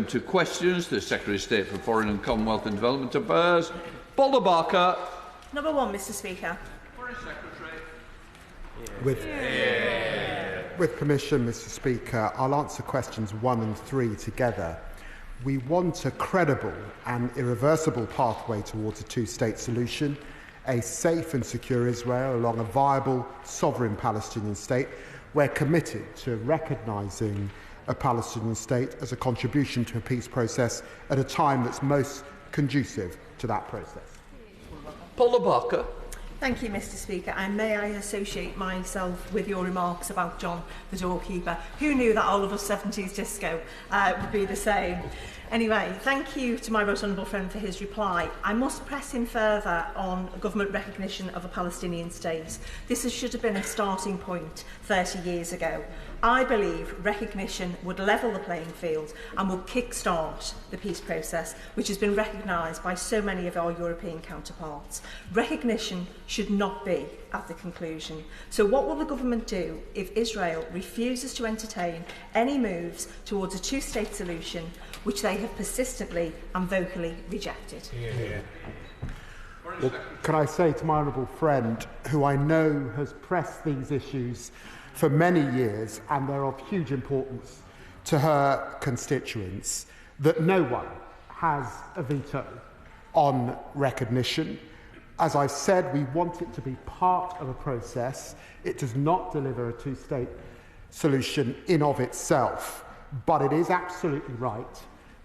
come to questions. The Secretary of State for Foreign and Commonwealth and Development Affairs, Paula. Number 1, Mr. Speaker. Foreign Secretary. With permission, Mr. Speaker, I'll answer questions 1 and 3 together. We want a credible and irreversible pathway towards a two-state solution, a safe and secure Israel along a viable, sovereign Palestinian state. We're committed to recognising a Palestinian state as a contribution to a peace process at a time that's most conducive to that process. Paula. Thank you, Mr. Speaker. And may I associate myself with your remarks about John, the doorkeeper? Who knew that Oliver's 70s disco would be the same? Anyway, thank you to my most honourable friend for his reply. I must press him further on government recognition of a Palestinian state. This should have been a starting point 30 years ago. I believe recognition would level the playing field and would kick-start the peace process, which has been recognised by so many of our European counterparts. Recognition should not be at the conclusion. So what will the government do if Israel refuses to entertain any moves towards a two-state solution, which they have persistently and vocally rejected? Well, can I say to my honourable friend, who I know has pressed these issues for many years and they're of huge importance to her constituents, that no one has a veto on recognition. As I said, we want it to be part of a process. It does not deliver a two-state solution in of itself, but it is absolutely right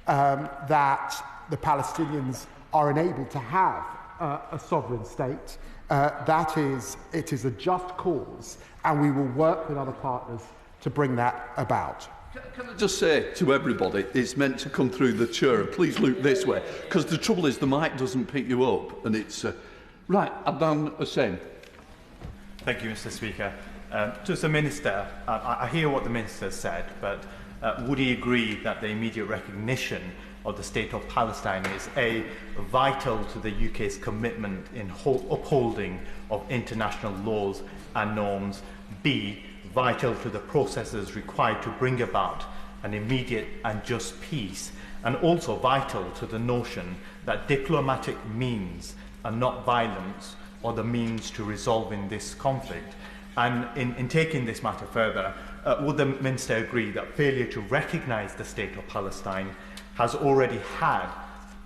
that the Palestinians are enabled to have a sovereign state. It is a just cause, and we will work with other partners to bring that about. Can I just say to everybody, it's meant to come through the chair. Please look this way, because the trouble is the mic doesn't pick you up, and it's right. Adnan Hussain. Thank you, Mr. Speaker. To the Minister, I hear what the Minister said, but would he agree that the immediate recognition of the State of Palestine is A, vital to the UK's commitment in upholding of international laws and norms, B, vital to the processes required to bring about an immediate and just peace, and also vital to the notion that diplomatic means are not violence or the means to resolving this conflict? And in taking this matter further, would the Minister agree that failure to recognise the State of Palestine has already had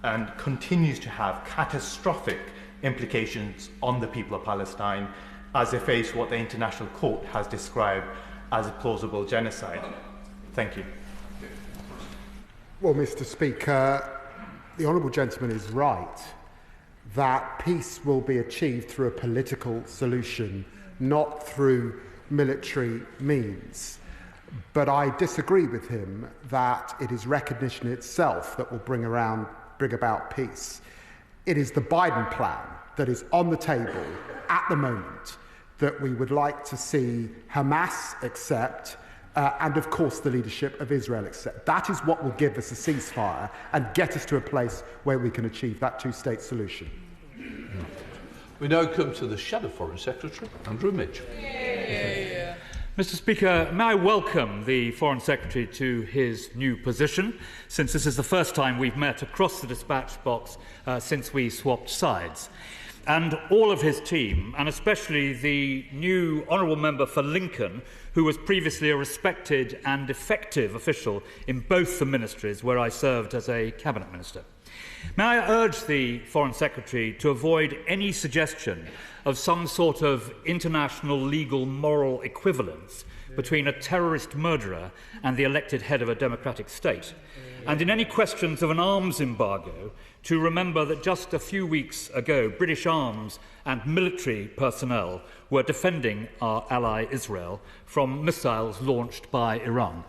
and continues to have catastrophic implications on the people of Palestine as they face what the International Court has described as a plausible genocide? Thank you. Well, Mr. Speaker, the honourable gentleman is right that peace will be achieved through a political solution, not through military means. But I disagree with him that it is recognition itself that will bring about peace. It is the Biden plan that is on the table at the moment that we would like to see Hamas accept and, of course, the leadership of Israel accept. That is what will give us a ceasefire and get us to a place where we can achieve that two-state solution. We now come to the Shadow Foreign Secretary, Andrew Mitchell. Mr. Speaker, may I welcome the Foreign Secretary to his new position, since this is the first time we've met across the dispatch box since we swapped sides. And all of his team, and especially the new Honourable Member for Lincoln, who was previously a respected and effective official in both the ministries where I served as a Cabinet Minister. May I urge the Foreign Secretary to avoid any suggestion of some sort of international legal moral equivalence between a terrorist murderer and the elected head of a democratic state, and in any questions of an arms embargo, to remember that just a few weeks ago, British arms and military personnel were defending our ally Israel from missiles launched by Iran.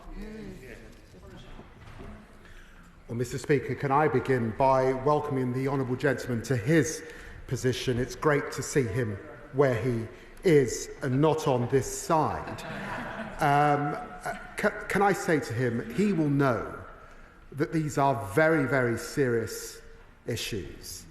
Well, Mr. Speaker, can I begin by welcoming the honourable gentleman to his position? It's great to see him where he is and not on this side. Can I say to him, he will know that these are very, very serious issues,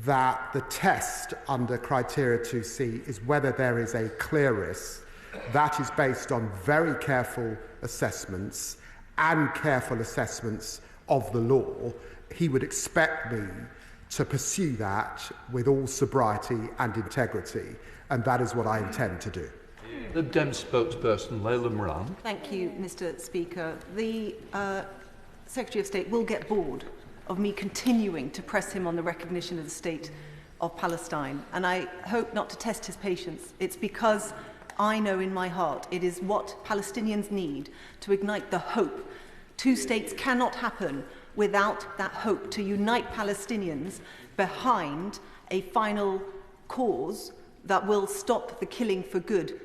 that the test under criteria 2C is whether there is a clear risk. That is based on very careful assessments and careful assessments of the law, he would expect me to pursue that with all sobriety and integrity, and that is what I intend to do. The Dem spokesperson, Layla Moran. Thank you, Mr. Speaker. The Secretary of State will get bored of me continuing to press him on the recognition of the state of Palestine, and I hope not to test his patience. It's because I know in my heart it is what Palestinians need to ignite the hope. Two states cannot happen without that hope to unite Palestinians behind a final cause that will stop the killing for good.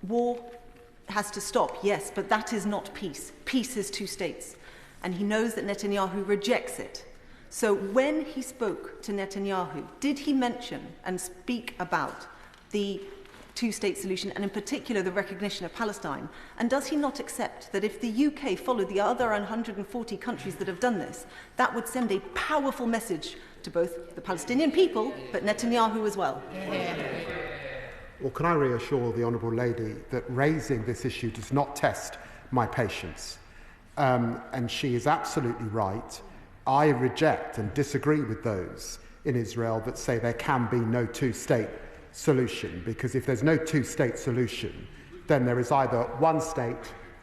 War has to stop, yes, but that is not peace. Peace is two states. And he knows that Netanyahu rejects it. So when he spoke to Netanyahu, did he mention and speak about the two-state solution, and in particular the recognition of Palestine? And does he not accept that if the UK followed the other 140 countries that have done this, that would send a powerful message to both the Palestinian people, but Netanyahu as well? Well, can I reassure the Honourable Lady that raising this issue does not test my patience? And she is absolutely right. I reject and disagree with those in Israel that say there can be no two-state solution, because if there's no two-state solution, then there is either one state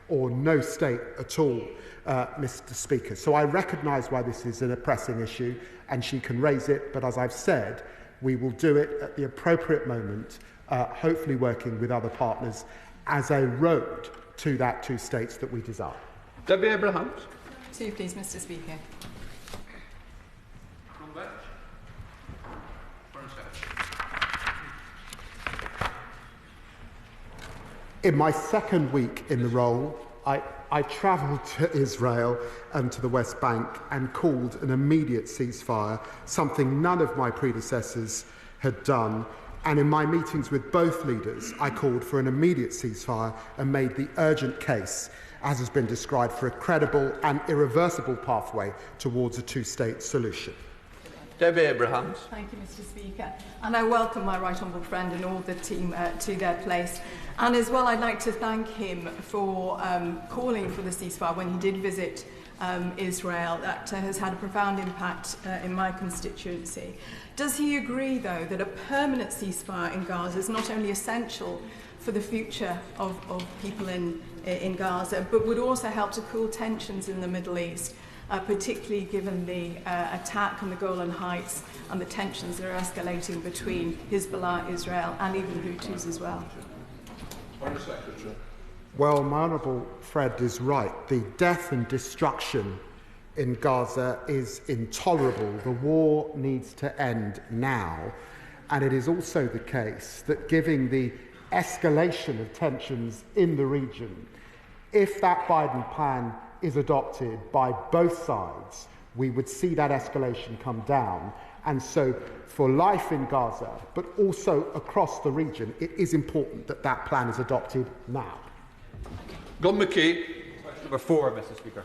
or no state at all, Mr. Speaker. So I recognise why this is a pressing issue, and she can raise it, but as I've said, we will do it at the appropriate moment, hopefully working with other partners as a road to that two states that we desire. Debbie Abrahams. Two, please, Mr. Speaker. In my second week in the role, I travelled to Israel and to the West Bank and called an immediate ceasefire, something none of my predecessors had done. And in my meetings with both leaders, I called for an immediate ceasefire and made the urgent case, as has been described, for a credible and irreversible pathway towards a two-state solution. Debbie Abrahams. Thank you, Mr. Speaker. And I welcome my right honourable friend and all the team to their place. And as well, I'd like to thank him for calling for the ceasefire when he did visit Israel. That has had a profound impact in my constituency. Does he agree, though, that a permanent ceasefire in Gaza is not only essential for the future of people in Gaza, but would also help to cool tensions in the Middle East, particularly given the attack on the Golan Heights and the tensions that are escalating between Hezbollah, Israel, and even Houthis as well? Foreign Secretary. Well, my honourable Fred is right. The death and destruction in Gaza is intolerable. The war needs to end now. And it is also the case that, given the escalation of tensions in the region, if that Biden plan is adopted by both sides, we would see that escalation come down. And so for life in Gaza, but also across the region, it is important that that plan is adopted now. Gon McKee. Question number 4, Mr. Speaker.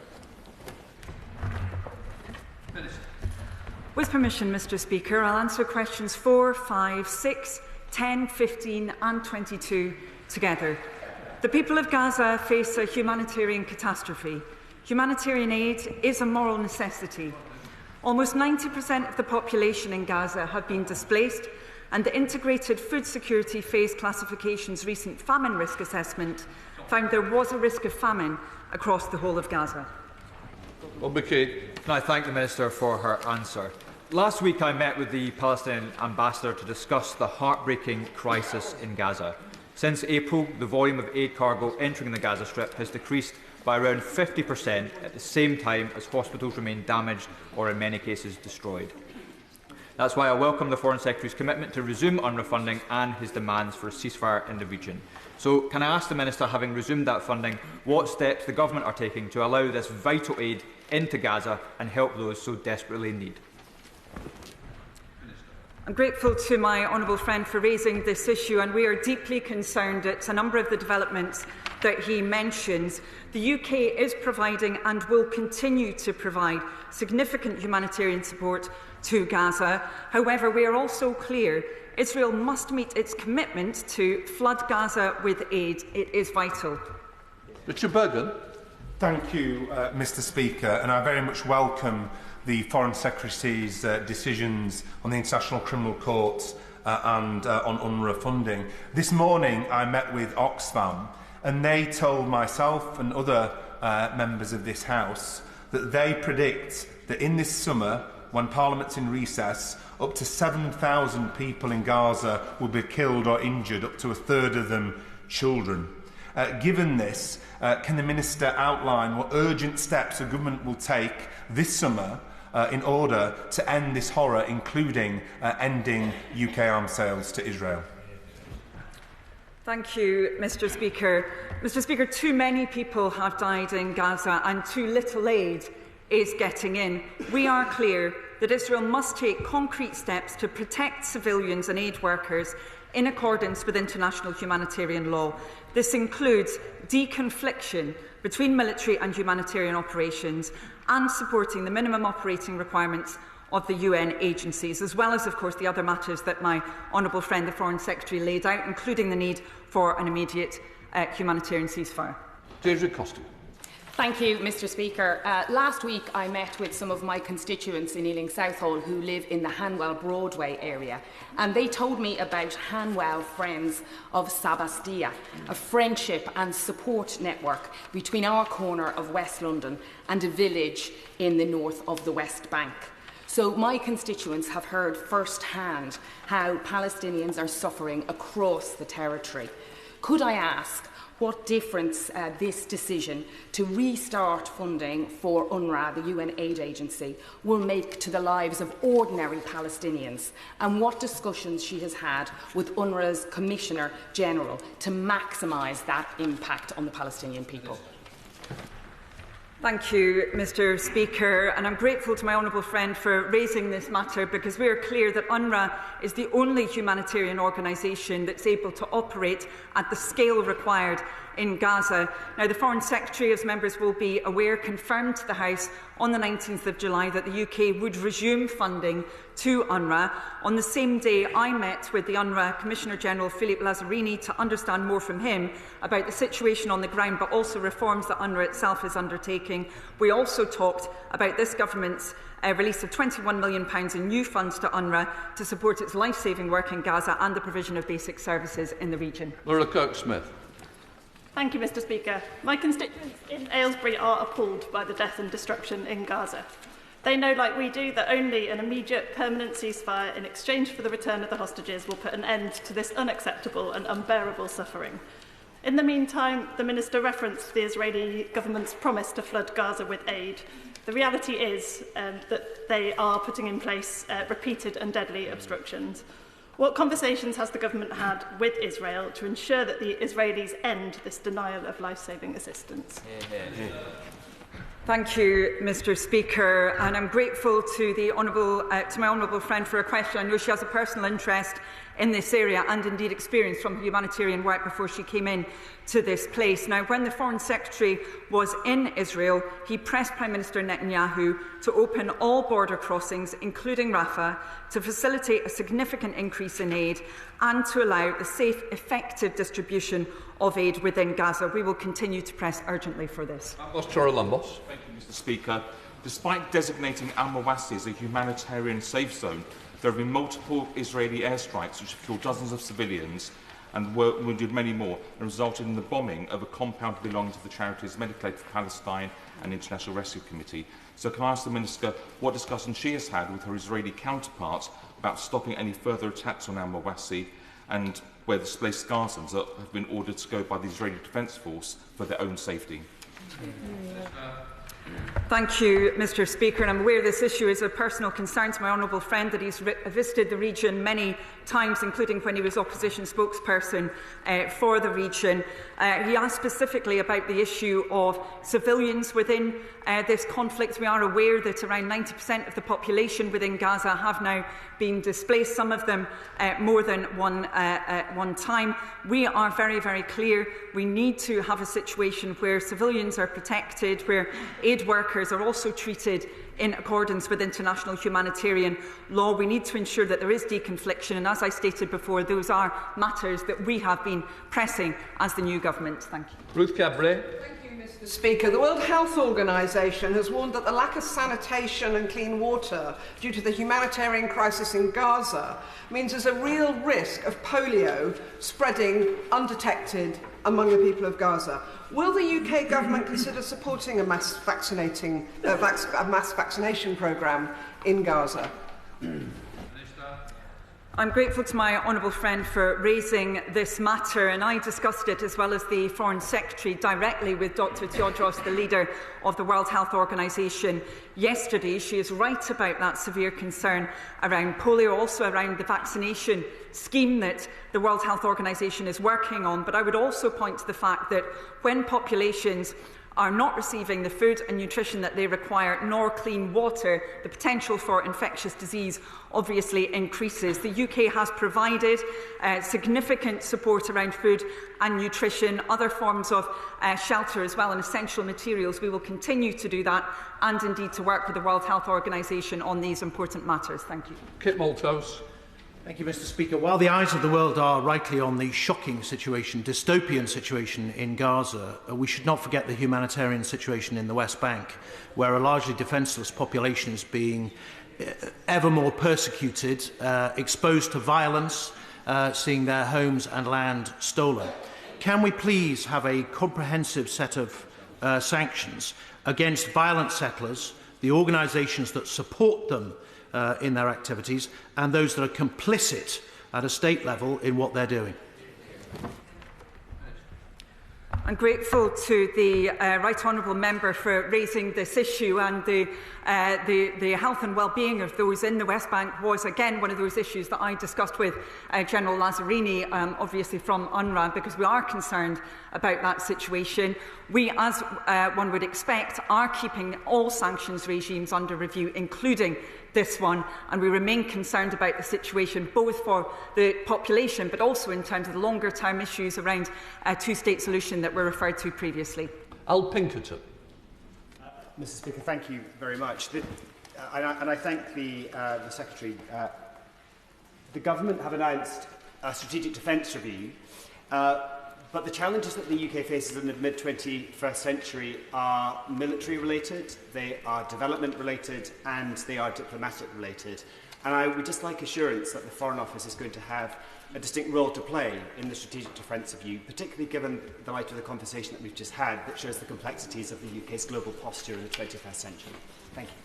With permission, Mr. Speaker, I'll answer questions 4, 5, 6, 10, 15 and 22 together. The people of Gaza face a humanitarian catastrophe. Humanitarian aid is a moral necessity. Almost 90% of the population in Gaza have been displaced, and the Integrated Food Security Phase Classification's recent famine risk assessment found there was a risk of famine across the whole of Gaza. Can I thank the Minister for her answer? Last week I met with the Palestinian ambassador to discuss the heartbreaking crisis in Gaza. Since April, the volume of aid cargo entering the Gaza Strip has decreased by around 50% at the same time as hospitals remain damaged or in many cases destroyed. That's why I welcome the Foreign Secretary's commitment to resume UNRWA funding and his demands for a ceasefire in the region. So can I ask the Minister, having resumed that funding, what steps the Government are taking to allow this vital aid into Gaza and help those so desperately in need? I'm grateful to my honourable friend for raising this issue, and we are deeply concerned at a number of the developments that he mentions. The UK is providing and will continue to provide significant humanitarian support to Gaza. However, we are also clear Israel must meet its commitment to flood Gaza with aid. It is vital. Richard Bergen. Thank you, Mr Speaker, and I very much welcome the Foreign Secretary's decisions on the International Criminal Court and on UNRWA funding. This morning I met with Oxfam, and they told myself and other members of this House that they predict that in this summer, when Parliament's in recess, up to 7,000 people in Gaza will be killed or injured, up to a third of them children. Given this, can the Minister outline what urgent steps the government will take this summer in order to end this horror, including ending UK arms sales to Israel? Thank you, Mr Speaker. Mr Speaker, too many people have died in Gaza and too little aid is getting in. We are clear that Israel must take concrete steps to protect civilians and aid workers in accordance with international humanitarian law. This includes deconfliction between military and humanitarian operations and supporting the minimum operating requirements of the UN agencies, as well as, of course, the other matters that my honourable friend, the Foreign Secretary, laid out, including the need for an immediate humanitarian ceasefire. Deirdre Costa. Thank you, Mr Speaker. Last week I met with some of my constituents in Ealing Southall who live in the Hanwell Broadway area, and they told me about Hanwell Friends of Sabastia, a friendship and support network between our corner of West London and a village in the north of the West Bank. So my constituents have heard firsthand how Palestinians are suffering across the territory. Could I ask what difference this decision to restart funding for UNRWA, the UN aid agency, will make to the lives of ordinary Palestinians, and what discussions she has had with UNRWA's Commissioner General to maximise that impact on the Palestinian people? Thank you, Mr Speaker, and I'm grateful to my honourable friend for raising this matter, because we are clear that UNRWA is the only humanitarian organisation that's able to operate at the scale required in Gaza. Now, the Foreign Secretary, as members will be aware, confirmed to the House on the 19th of July that the UK would resume funding to UNRWA. On the same day, I met with the UNRWA Commissioner General, Philippe Lazzarini, to understand more from him about the situation on the ground, but also reforms that UNRWA itself is undertaking. We also talked about this government's release of £21 million in new funds to UNRWA to support its life-saving work in Gaza and the provision of basic services in the region. Laura Kirk-Smith. Thank you, Mr Speaker. My constituents in Aylesbury are appalled by the death and destruction in Gaza. They know, like we do, that only an immediate permanent ceasefire in exchange for the return of the hostages will put an end to this unacceptable and unbearable suffering. In the meantime, the Minister referenced the Israeli government's promise to flood Gaza with aid. The reality is that they are putting in place repeated and deadly obstructions. What conversations has the government had with Israel to ensure that the Israelis end this denial of life-saving assistance? Thank you, Mr Speaker, and I'm grateful to my honourable friend for a question. I know she has a personal interest in this area and indeed experience from humanitarian work before she came in to this place. Now, when the Foreign Secretary was in Israel, he pressed Prime Minister Netanyahu to open all border crossings, including Rafah, to facilitate a significant increase in aid and to allow the safe, effective distribution of aid within Gaza. We will continue to press urgently for this. Thank you, Mr Speaker. Despite designating al-Mawasi as a humanitarian safe zone, there have been multiple Israeli airstrikes which have killed dozens of civilians and wounded many more, and resulted in the bombing of a compound belonging to the charities Medical Aid for Palestine and International Rescue Committee. So can I ask the Minister what discussion she has had with her Israeli counterparts about stopping any further attacks on al-Mawasi, and where displaced Gazans have been ordered to go by the Israeli Defence Force for their own safety? Thank you, Mr Speaker. And I'm aware this issue is a personal concern to my honourable friend, that he's visited the region many times, including when he was opposition spokesperson for the region. He asked specifically about the issue of civilians within this conflict. We are aware that around 90% of the population within Gaza have now been displaced, some of them more than one time. We are very, very clear. We need to have a situation where civilians are protected, where aid workers are also treated in accordance with international humanitarian law. We need to ensure that there is deconfliction, and as I stated before, those are matters that we have been pressing as the new government. Thank you. Ruth Cabré. Thank you, Mr Mr. Speaker, the World Health Organization has warned that the lack of sanitation and clean water due to the humanitarian crisis in Gaza means there's a real risk of polio spreading undetected among the people of Gaza. Will the UK government consider supporting a mass vaccination programme in Gaza? I'm grateful to my honourable friend for raising this matter, and I discussed it, as well as the Foreign Secretary, directly with Dr Tedros, the leader of the World Health Organization, yesterday. She is right about that severe concern around polio, also around the vaccination scheme that the World Health Organization is working on. But I would also point to the fact that when populations are not receiving the food and nutrition that they require, nor clean water, the potential for infectious disease obviously increases. The UK has provided significant support around food and nutrition, other forms of shelter as well, and essential materials. We will continue to do that, and indeed to work with the World Health Organization on these important matters. Thank you. Kit Malthouse. Thank you, Mr. Speaker. While the eyes of the world are rightly on the shocking situation, dystopian situation in Gaza, we should not forget the humanitarian situation in the West Bank, where a largely defenceless population is being ever more persecuted, exposed to violence, seeing their homes and land stolen. Can we please have a comprehensive set of sanctions against violent settlers, the organisations that support them in their activities, and those that are complicit at a state level in what they're doing? I'm grateful to the Right Honourable Member for raising this issue, and the health and well-being of those in the West Bank was again one of those issues that I discussed with General Lazzarini, obviously from UNRWA, because we are concerned about that situation. We, as one would expect, are keeping all sanctions regimes under review, including this one, and we remain concerned about the situation both for the population but also in terms of the longer term issues around a two-state solution that were referred to previously. Al Pinkerton. Mr. Speaker, thank you very much. And I thank the Secretary. The government have announced a strategic defence review, but the challenges that the UK faces in the mid-21st century are military-related, they are development-related, and they are diplomatic-related. And I would just like assurance that the Foreign Office is going to have a distinct role to play in the strategic defence review, particularly given the light of the conversation that we've just had, that shows the complexities of the UK's global posture in the 21st century. Thank you.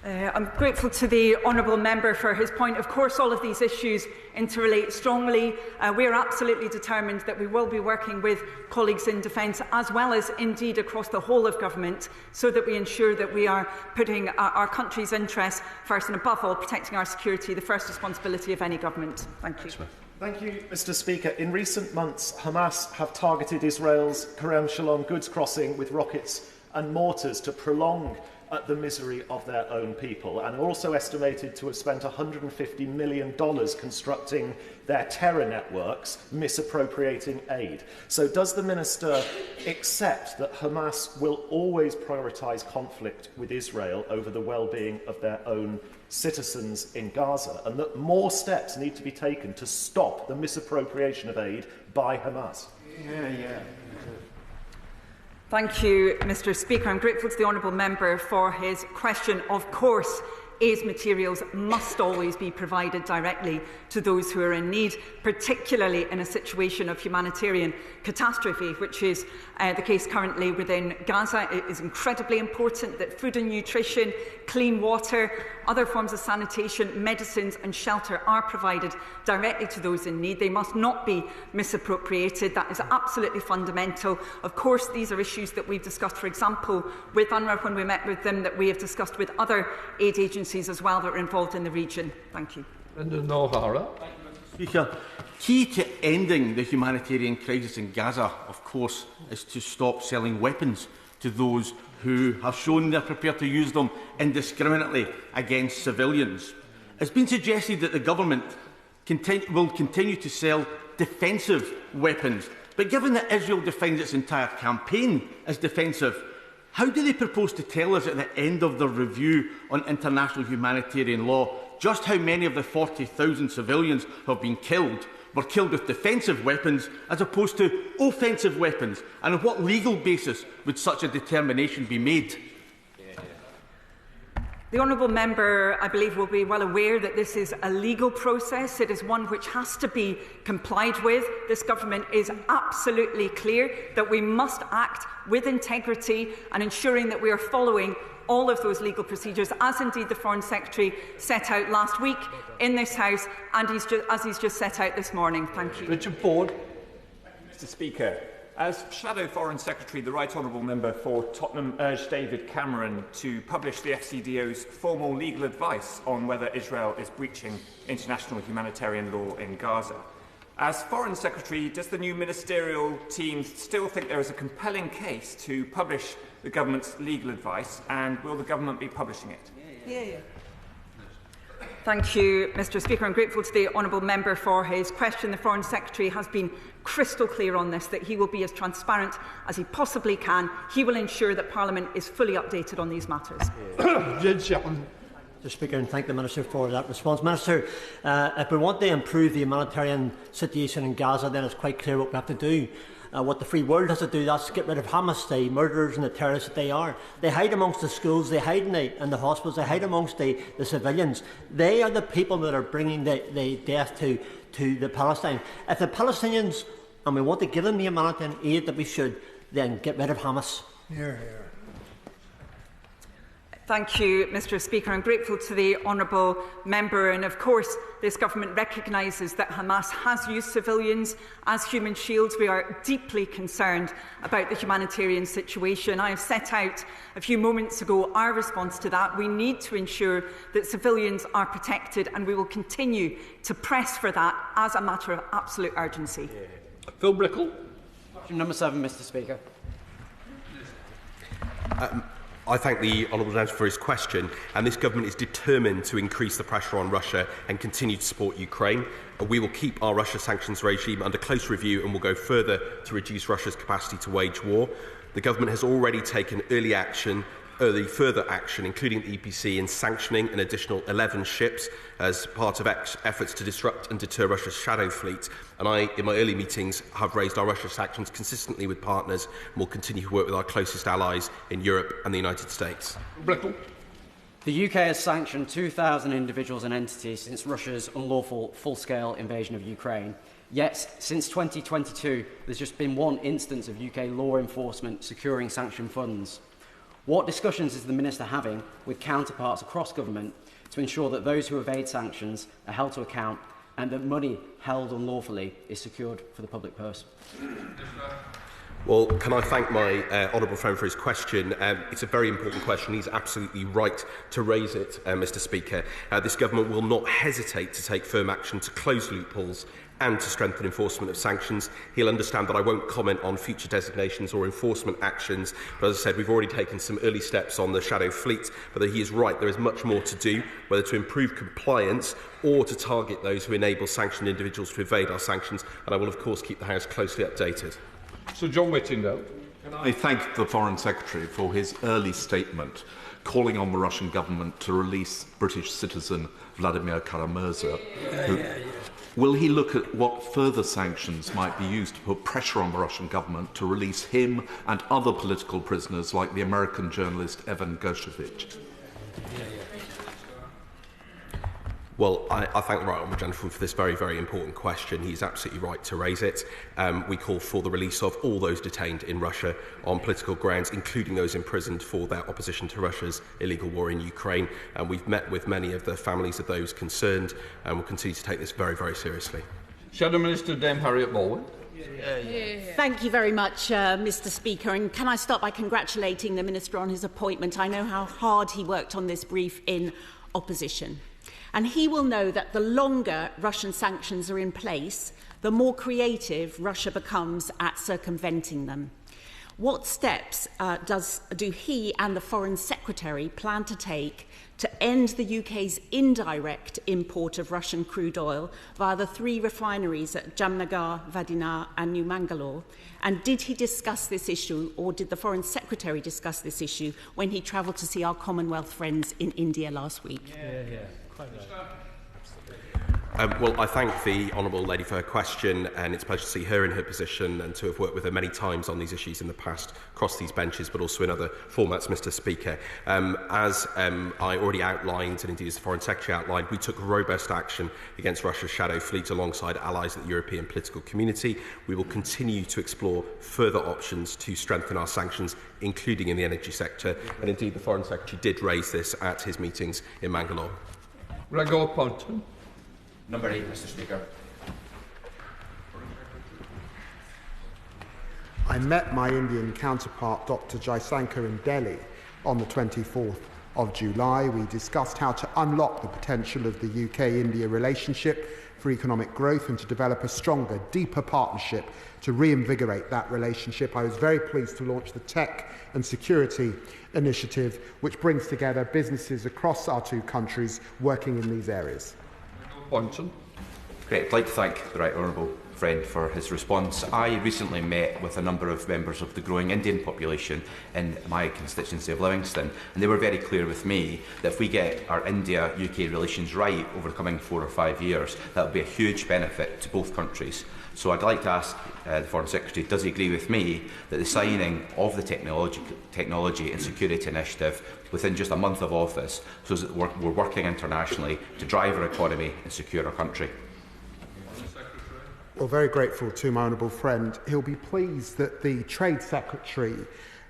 I'm grateful to the Honourable Member for his point. Of course, all of these issues interrelate strongly. We are absolutely determined that we will be working with colleagues in defence, as well as indeed across the whole of government, so that we ensure that we are putting our country's interests first, and above all, protecting our security, the first responsibility of any government. Thank you. Thank you, Mr. Speaker. In recent months, Hamas have targeted Israel's Kerem Shalom goods crossing with rockets and mortars to prolong the misery of their own people, and are also estimated to have spent $150 million constructing their terror networks, misappropriating aid. So does the Minister accept that Hamas will always prioritise conflict with Israel over the well-being of their own citizens in Gaza, and that more steps need to be taken to stop the misappropriation of aid by Hamas? Thank you, Mr. Speaker. I'm grateful to the Honourable Member for his question. Of course, aid materials must always be provided directly to those who are in need, particularly in a situation of humanitarian catastrophe, which is the case currently within Gaza. It is incredibly important that food and nutrition, clean water, other forms of sanitation, medicines and shelter are provided directly to those in need. They must not be misappropriated. That is absolutely fundamental. Of course, these are issues that we've discussed, for example, with UNRWA when we met with them, that we have discussed with other aid agencies as well that are involved in the region. Thank you. Brendan O'Hara. Speaker, key to ending the humanitarian crisis in Gaza, of course, is to stop selling weapons to those who have shown they're prepared to use them indiscriminately against civilians. It's been suggested that the government will continue to sell defensive weapons, but given that Israel defines its entire campaign as defensive, how do they propose to tell us at the end of the review on international humanitarian law just how many of the 40,000 civilians who have been killed were killed with defensive weapons as opposed to offensive weapons? And on what legal basis would such a determination be made? The honourable member, I believe, will be well aware that this is a legal process. It is one which has to be complied with. This government is absolutely clear that we must act with integrity and ensuring that we are following all of those legal procedures, as indeed the Foreign Secretary set out last week in this House and as he's just set out this morning. Thank you. Richard Ford. Mr. Speaker, as Shadow Foreign Secretary, the Right Honourable Member for Tottenham urged David Cameron to publish the FCDO's formal legal advice on whether Israel is breaching international humanitarian law in Gaza. As Foreign Secretary, does the new ministerial team still think there is a compelling case to publish the government's legal advice, and will the government be publishing it? Thank you, Mr. Speaker. I'm grateful to the honourable member for his question. The Foreign Secretary has been crystal clear on this, that he will be as transparent as he possibly can. He will ensure that Parliament is fully updated on these matters. Mr. Speaker, and thank the Minister for that response. Minister, if we want to improve the humanitarian situation in Gaza, then it's quite clear what we have to do. What the free world has to do, that's get rid of Hamas, the murderers and the terrorists that they are. They hide amongst the schools, they hide in the hospitals, they hide amongst the civilians. They are the people that are bringing the death to the Palestine. If the Palestinians, and we want to give them the humanitarian aid that we should, then get rid of Hamas. Thank you, Mr. Speaker. I'm grateful to the honourable member, and of course this government recognises that Hamas has used civilians as human shields. We are deeply concerned about the humanitarian situation. I have set out a few moments ago our response to that. We need to ensure that civilians are protected, and we will continue to press for that as a matter of absolute urgency. Phil Brickle. Question number 7, Mr. Speaker. I thank the honourable gentleman for his question, and this government is determined to increase the pressure on Russia and continue to support Ukraine. We will keep our Russia sanctions regime under close review and will go further to reduce Russia's capacity to wage war. The government has already taken early further action, including the EPC, in sanctioning an additional 11 ships as part of efforts to disrupt and deter Russia's shadow fleet. And I, in my early meetings, have raised our Russia sanctions consistently with partners and will continue to work with our closest allies in Europe and the United States. Brickle. The UK has sanctioned 2,000 individuals and entities since Russia's unlawful full-scale invasion of Ukraine. Yet, since 2022, there's just been one instance of UK law enforcement securing sanctioned funds. What discussions is the Minister having with counterparts across government to ensure that those who evade sanctions are held to account and that money held unlawfully is secured for the public purse? Well, can I thank my honourable friend for his question? It's a very important question. He's absolutely right to raise it, Mr. Speaker. This government will not hesitate to take firm action to close loopholes and to strengthen enforcement of sanctions. He'll understand that I won't comment on future designations or enforcement actions, but as I said, we've already taken some early steps on the shadow fleet. But he is right, there is much more to do, whether to improve compliance or to target those who enable sanctioned individuals to evade our sanctions, and I will of course keep the House closely updated. Sir John Whittingdale. Can I thank the Foreign Secretary for his early statement calling on the Russian government to release British citizen Vladimir Kara-Murza, will he look at what further sanctions might be used to put pressure on the Russian government to release him and other political prisoners like the American journalist Evan Gershkovich? Well, I thank the right honourable gentleman for this very, very important question. He's absolutely right to raise it. We call for the release of all those detained in Russia on political grounds, including those imprisoned for their opposition to Russia's illegal war in Ukraine. And we've met with many of the families of those concerned and will continue to take this very, very seriously. Shadow Minister Dame Harriet Baldwin. Thank you very much, Mr. Speaker. And can I start by congratulating the Minister on his appointment? I know how hard he worked on this brief in opposition. And he will know that the longer Russian sanctions are in place, the more creative Russia becomes at circumventing them. What steps do he and the Foreign Secretary plan to take to end the UK's indirect import of Russian crude oil via the 3 refineries at Jamnagar, Vadinar and New Mangalore? And did he discuss this issue, or did the Foreign Secretary discuss this issue when he travelled to see our Commonwealth friends in India last week? Well, I thank the Honourable Lady for her question, and it's a pleasure to see her in her position and to have worked with her many times on these issues in the past, across these benches, but also in other formats, Mr Speaker. As I already outlined, and indeed as the Foreign Secretary outlined, we took robust action against Russia's shadow fleet alongside allies of the European political community. We will continue to explore further options to strengthen our sanctions, including in the energy sector, and indeed the Foreign Secretary did raise this at his meetings in Mangalore. Gregor Ponton. Number 8, Mr Speaker. I met my Indian counterpart, Dr. Jaisankar, in Delhi on the 24th of July. We discussed how to unlock the potential of the UK-India relationship for economic growth and to develop a stronger, deeper partnership to reinvigorate that relationship. I was very pleased to launch the Tech and Security Initiative, which brings together businesses across our two countries working in these areas. Great. I'd like to thank the Right Honourable Friend for his response. I recently met with a number of members of the growing Indian population in my constituency of Livingston, and they were very clear with me that if we get our India-UK relations right over the coming 4 or 5 years, that will be a huge benefit to both countries. So I'd like to ask the Foreign Secretary, does he agree with me that the signing of the Technology and Security Initiative within just a month of office shows that we're working internationally to drive our economy and secure our country? Well, very grateful to my honourable friend. He'll be pleased that the Trade Secretary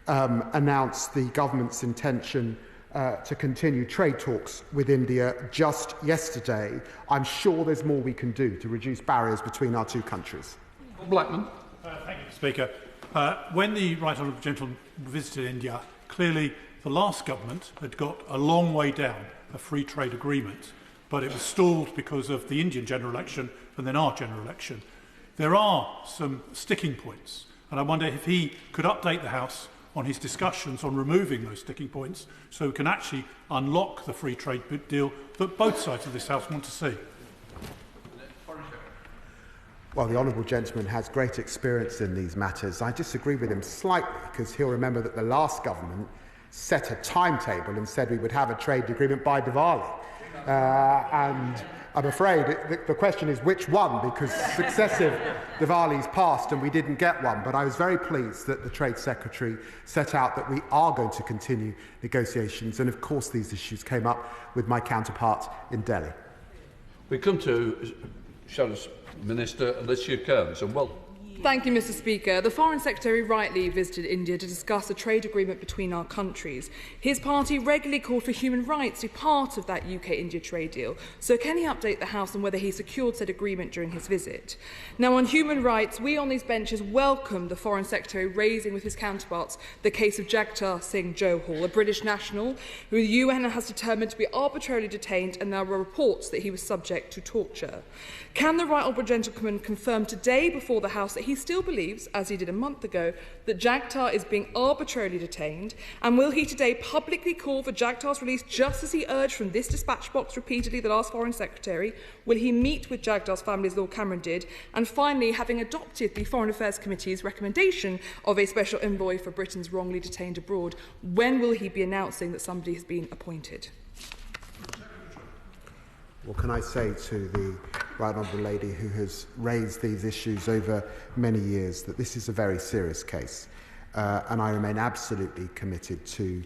announced the government's intention to continue trade talks with India just yesterday. I'm sure there's more we can do to reduce barriers between our two countries. Blackman. Thank you, Speaker. When the Right Honourable Gentleman visited India, clearly the last government had got a long way down a free trade agreement, but it was stalled because of the Indian general election and then our general election. There are some sticking points, and I wonder if he could update the House on his discussions on removing those sticking points so we can actually unlock the free trade deal that both sides of this House want to see. Well, the honourable gentleman has great experience in these matters. I disagree with him slightly because he'll remember that the last government set a timetable and said we would have a trade agreement by Diwali. And I'm afraid the question is which one, because successive Diwalis passed and we didn't get one. But I was very pleased that the Trade Secretary set out that we are going to continue negotiations. And of course these issues came up with my counterpart in Delhi. We come to Shadows Minister Anneliese Kearns, and well. Thank you, Mr Speaker. The Foreign Secretary rightly visited India to discuss a trade agreement between our countries. His party regularly called for human rights to be part of that UK-India trade deal. So can he update the House on whether he secured said agreement during his visit? Now, on human rights, we on these benches welcome the Foreign Secretary raising with his counterparts the case of Jagtar Singh Johal, a British national who the UN has determined to be arbitrarily detained, and there were reports that he was subject to torture. Can the Right Honourable Gentleman confirm today before the House that he still believes, as he did a month ago, that Jagtar is being arbitrarily detained? And will he today publicly call for Jagtar's release, just as he urged from this dispatch box repeatedly the last Foreign Secretary? Will he meet with Jagtar's family, as Lord Cameron did? And finally, having adopted the Foreign Affairs Committee's recommendation of a special envoy for Britain's wrongly detained abroad, when will he be announcing that somebody has been appointed? Well, can I say to the Right Honourable Lady who has raised these issues over many years that this is a very serious case, and I remain absolutely committed to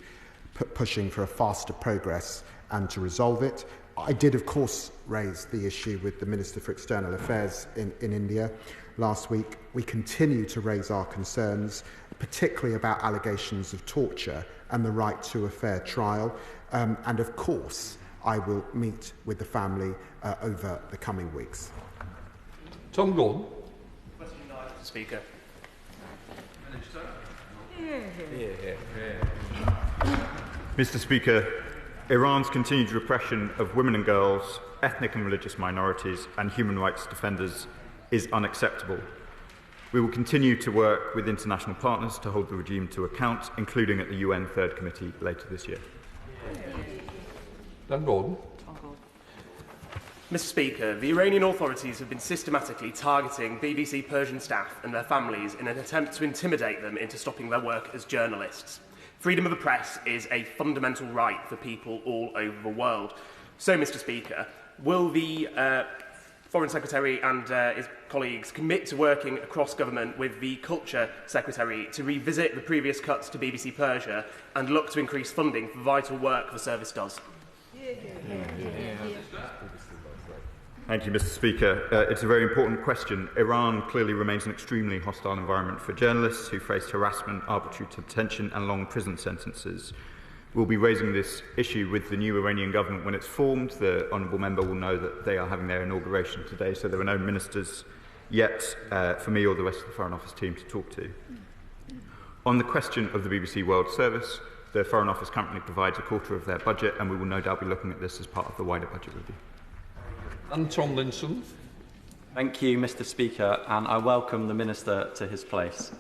pushing for a faster progress and to resolve it. I did, of course, raise the issue with the Minister for External Affairs in India last week. We continue to raise our concerns, particularly about allegations of torture and the right to a fair trial, and of course I will meet with the family over the coming weeks. Tom Gordon. Question 9, Mr Speaker. Mr Speaker, Iran's continued repression of women and girls, ethnic and religious minorities and human rights defenders is unacceptable. We will continue to work with international partners to hold the regime to account, including at the UN Third Committee later this year. Dan Gordon. Mr Speaker, the Iranian authorities have been systematically targeting BBC Persian staff and their families in an attempt to intimidate them into stopping their work as journalists. Freedom of the press is a fundamental right for people all over the world. So, Mr Speaker, will the Foreign Secretary and his colleagues commit to working across government with the Culture Secretary to revisit the previous cuts to BBC Persia and look to increase funding for vital work the service does? Thank you, Mr. Speaker. It's a very important question. Iran clearly remains an extremely hostile environment for journalists who face harassment, arbitrary detention and long prison sentences. We'll be raising this issue with the new Iranian government when it's formed. The honourable member will know that they are having their inauguration today, so there are no ministers yet for me or the rest of the Foreign Office team to talk to. On the question of the BBC World Service, the Foreign Office currently provides a quarter of their budget, and we will no doubt be looking at this as part of the wider budget review. And Tomlinson. Thank you, Mr. Speaker, and I welcome the Minister to his place.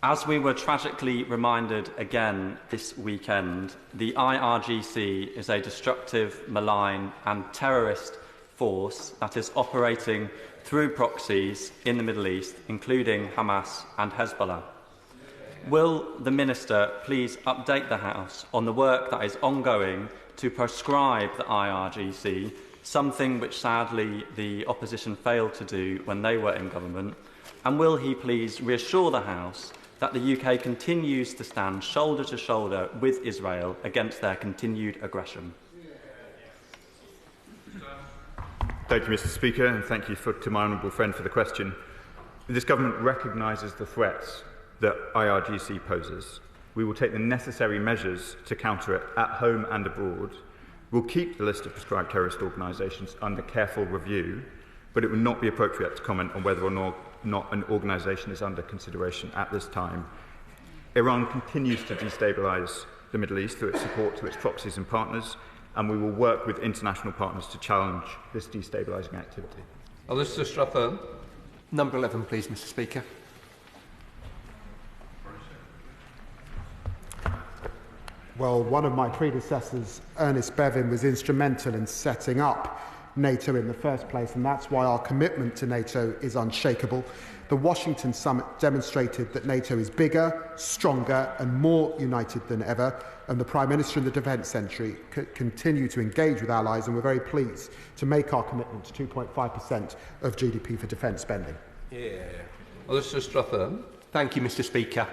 As we were tragically reminded again this weekend, the IRGC is a destructive, malign and terrorist force that is operating through proxies in the Middle East, including Hamas and Hezbollah. Will the Minister please update the House on the work that is ongoing to proscribe the IRGC, something which sadly the opposition failed to do when they were in government? And will he please reassure the House that the UK continues to stand shoulder to shoulder with Israel against their continued aggression? Thank you, Mr. Speaker, and thank you to my honourable friend for the question. This government recognises the threats that IRGC poses. We will take the necessary measures to counter it at home and abroad. We'll keep the list of proscribed terrorist organisations under careful review, but it would not be appropriate to comment on whether or not an organisation is under consideration at this time. Iran continues to destabilise the Middle East through its support to its proxies and partners, and we will work with international partners to challenge this destabilising activity. Alistair Strathern. Number 11, please, Mr. Speaker. Well, one of my predecessors, Ernest Bevin, was instrumental in setting up NATO in the first place, and that's why our commitment to NATO is unshakable. The Washington summit demonstrated that NATO is bigger, stronger and more united than ever, and the Prime Minister and the Defence Secretary continue to engage with allies, and we're very pleased to make our commitment to 2.5% of GDP for defence spending. Alistair Strathern. Thank you, Mr. Speaker.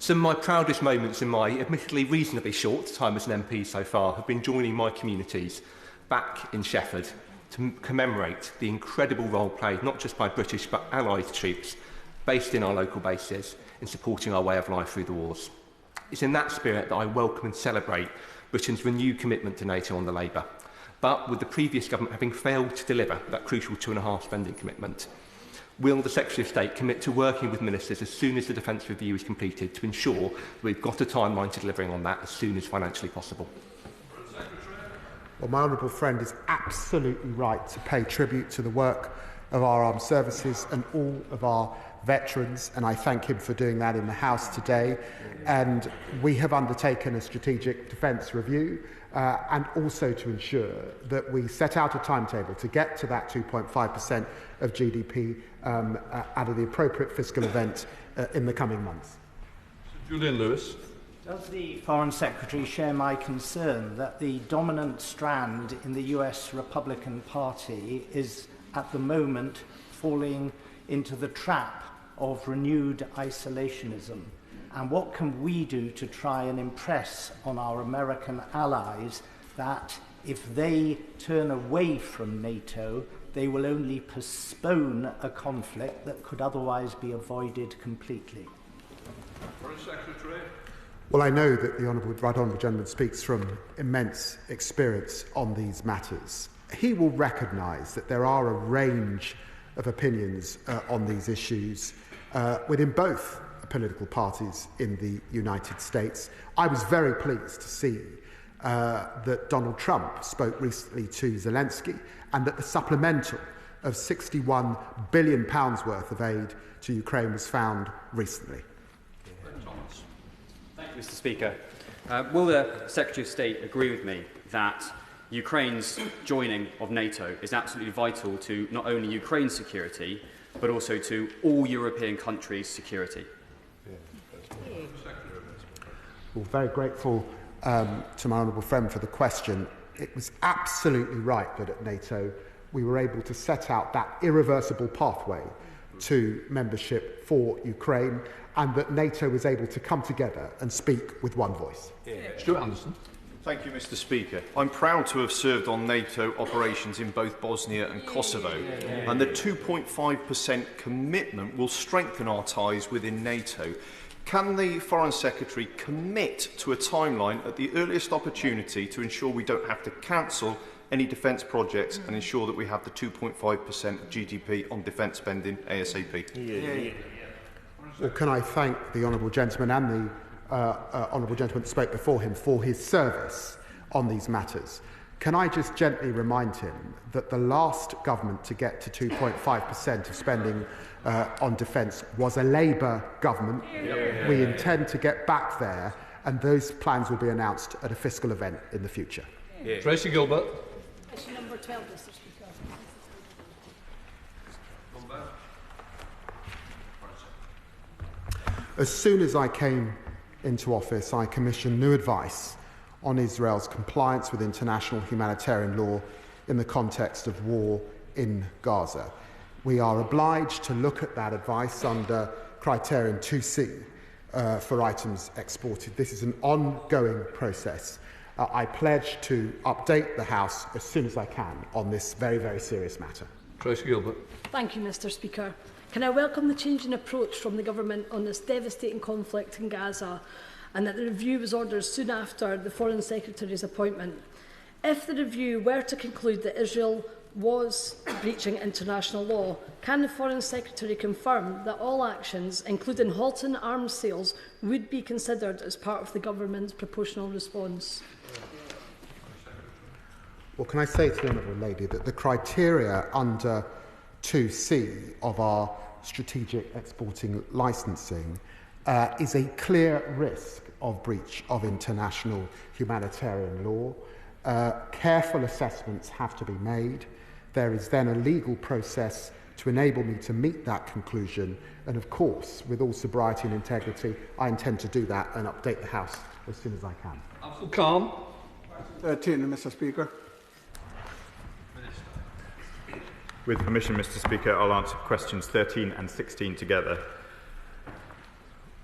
Some of my proudest moments in my admittedly reasonably short time as an MP so far have been joining my communities back in Shefford to commemorate the incredible role played not just by British but Allied troops based in our local bases in supporting our way of life through the wars. It's in that spirit that I welcome and celebrate Britain's renewed commitment to NATO on the Labour. But with the previous government having failed to deliver that crucial 2.5% spending commitment, will the Secretary of State commit to working with ministers as soon as the defence review is completed to ensure that we've got a timeline to delivering on that as soon as financially possible? Well, my honourable friend is absolutely right to pay tribute to the work of our armed services and all of our veterans, and I thank him for doing that in the House today. And we have undertaken a strategic defence review and also to ensure that we set out a timetable to get to that 2.5% of GDP out of the appropriate fiscal event in the coming months. Julian Lewis. Does the Foreign Secretary share my concern that the dominant strand in the US Republican Party is at the moment falling into the trap of renewed isolationism? And what can we do to try and impress on our American allies that if they turn away from NATO, they will only postpone a conflict that could otherwise be avoided completely? Foreign Secretary. Well, I know that the right honourable gentleman speaks from immense experience on these matters. He will recognise that there are a range of opinions on these issues within both political parties in the United States. I was very pleased to see that Donald Trump spoke recently to Zelensky, and that the supplemental of £61 billion worth of aid to Ukraine was found recently. Thank you, Mr. Speaker. Will the Secretary of State agree with me that Ukraine's joining of NATO is absolutely vital to not only Ukraine's security, but also to all European countries' security? Well, very grateful to my honourable friend for the question. It was absolutely right that at NATO we were able to set out that irreversible pathway to membership for Ukraine, and that NATO was able to come together and speak with one voice. Stuart Anderson. Thank you, Mr. Speaker. I'm proud to have served on NATO operations in both Bosnia and Kosovo, and the 2.5% commitment will strengthen our ties within NATO. Can the Foreign Secretary commit to a timeline at the earliest opportunity to ensure we don't have to cancel any defence projects and ensure that we have the 2.5% of GDP on defence spending ASAP? Well, can I thank the honourable gentleman and the honourable gentleman that spoke before him for his service on these matters. Can I just gently remind him that the last government to get to 2.5% of spending on defence was a Labour government. We intend to get back there, and those plans will be announced at a fiscal event in the future. Tracy Gilbert. Question number 12, Mr. Speaker. As soon as I came into office, I commissioned new advice on Israel's compliance with international humanitarian law in the context of war in Gaza. We are obliged to look at that advice under criterion 2C for items exported. This is an ongoing process. I pledge to update the House as soon as I can on this very, very serious matter. Tracy Gilbert. Thank you, Mr. Speaker. Can I welcome the change in approach from the government on this devastating conflict in Gaza, and that the review was ordered soon after the Foreign Secretary's appointment. If the review were to conclude that Israel was breaching international law, can the Foreign Secretary confirm that all actions, including halting arms sales, would be considered as part of the government's proportional response? Well, can I say to the Honourable Lady that the criteria under 2C of our strategic exporting licensing is a clear risk of breach of international humanitarian law. Careful assessments have to be made. There is then a legal process to enable me to meet that conclusion, and of course, with all sobriety and integrity, I intend to do that and update the House as soon as I can. Abdul Khan. 13, Mr. Speaker. With permission, Mr. Speaker, I'll answer questions 13 and 16 together.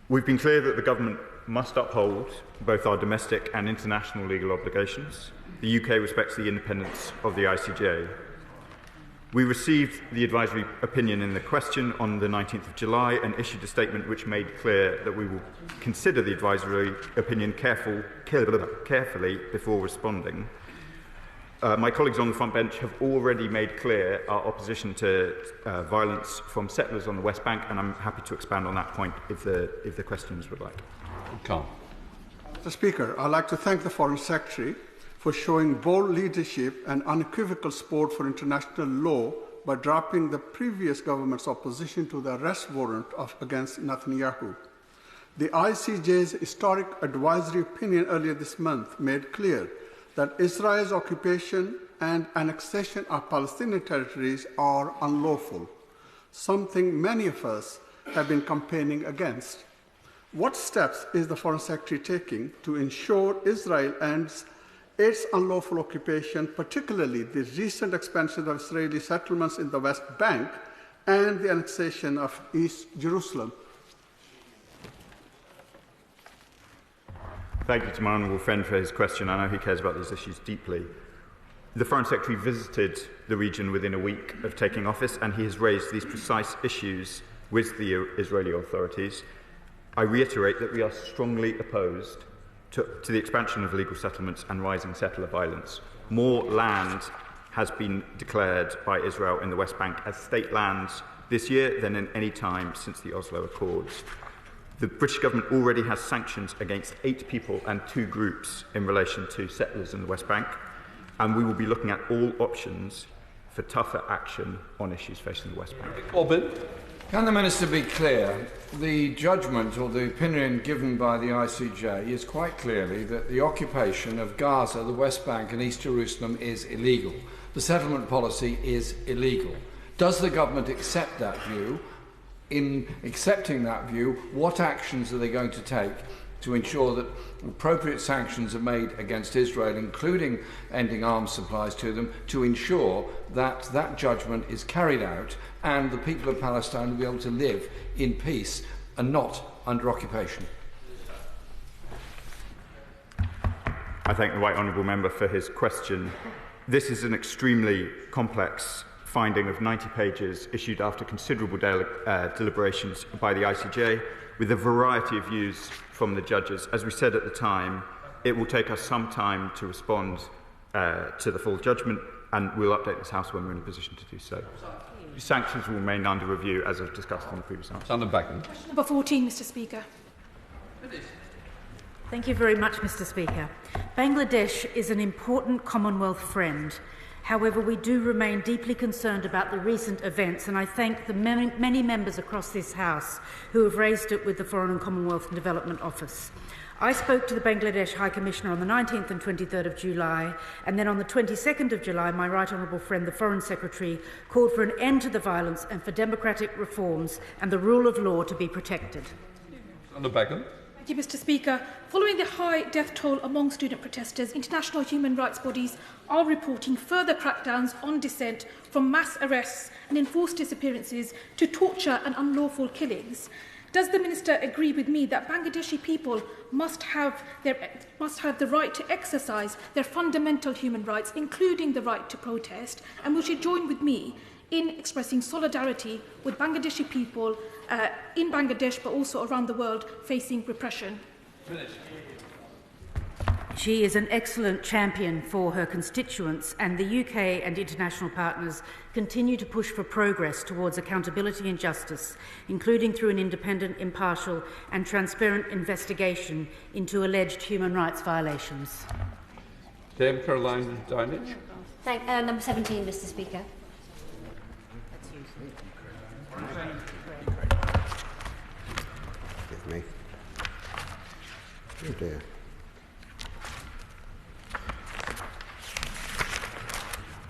We've been clear that the government must uphold both our domestic and international legal obligations. The UK respects the independence of the ICJ. We received the advisory opinion in the question on the 19th of July and issued a statement which made clear that we will consider the advisory opinion carefully before responding. My colleagues on the front bench have already made clear our opposition to violence from settlers on the West Bank, and I'm happy to expand on that point if the questions would like. Mr. Speaker, I'd like to thank the Foreign Secretary for showing bold leadership and unequivocal support for international law by dropping the previous government's opposition to the arrest warrant against Netanyahu. The ICJ's historic advisory opinion earlier this month made clear that Israel's occupation and annexation of Palestinian territories are unlawful, something many of us have been campaigning against. What steps is the Foreign Secretary taking to ensure Israel ends its unlawful occupation, particularly the recent expansion of Israeli settlements in the West Bank and the annexation of East Jerusalem? Thank you to my honourable friend for his question. I know he cares about these issues deeply. The Foreign Secretary visited the region within a week of taking office, and he has raised these precise issues with the Israeli authorities. I reiterate that we are strongly opposed to the expansion of illegal settlements and rising settler violence. More land has been declared by Israel in the West Bank as state lands this year than in any time since the Oslo Accords. The British government already has sanctions against 8 people and 2 groups in relation to settlers in the West Bank, and we will be looking at all options for tougher action on issues facing the West Bank. Can the Minister be clear? The judgment or the opinion given by the ICJ is quite clearly that the occupation of Gaza, the West Bank and East Jerusalem is illegal. The settlement policy is illegal. Does the government accept that view? In accepting that view, what actions are they going to take to ensure that appropriate sanctions are made against Israel, including ending arms supplies to them, to ensure that that judgment is carried out and the people of Palestine will be able to live in peace and not under occupation. I thank the Right Honourable Member for his question. This is an extremely complex finding of 90 pages issued after considerable deliberations by the ICJ, with a variety of views from the judges. As we said at the time, it will take us some time to respond to the full judgment, and we'll update this House when we're in a position to do so. Sanctions will remain under review, as I've discussed in the previous answer. Question number 14, Mr. Speaker. Thank you very much, Mr. Speaker. Bangladesh is an important Commonwealth friend. However, we do remain deeply concerned about the recent events, and I thank the many members across this House who have raised it with the Foreign and Commonwealth and Development Office. I spoke to the Bangladesh High Commissioner on the 19th and 23rd of July, and then on the 22nd of July, my Right Honourable friend, the Foreign Secretary, called for an end to the violence and for democratic reforms and the rule of law to be protected. Thank you, Mr. Speaker. Following the high death toll among student protesters, international human rights bodies are reporting further crackdowns on dissent, from mass arrests and enforced disappearances to torture and unlawful killings. Does the Minister agree with me that Bangladeshi people must have the right to exercise their fundamental human rights, including the right to protest? And will she join with me in expressing solidarity with Bangladeshi people in Bangladesh, but also around the world, facing repression? She is an excellent champion for her constituents, and the UK and international partners continue to push for progress towards accountability and justice, including through an independent, impartial and transparent investigation into alleged human rights violations. Dame Caroline Downage. Number 17, Mr. Speaker. Give me. Oh dear.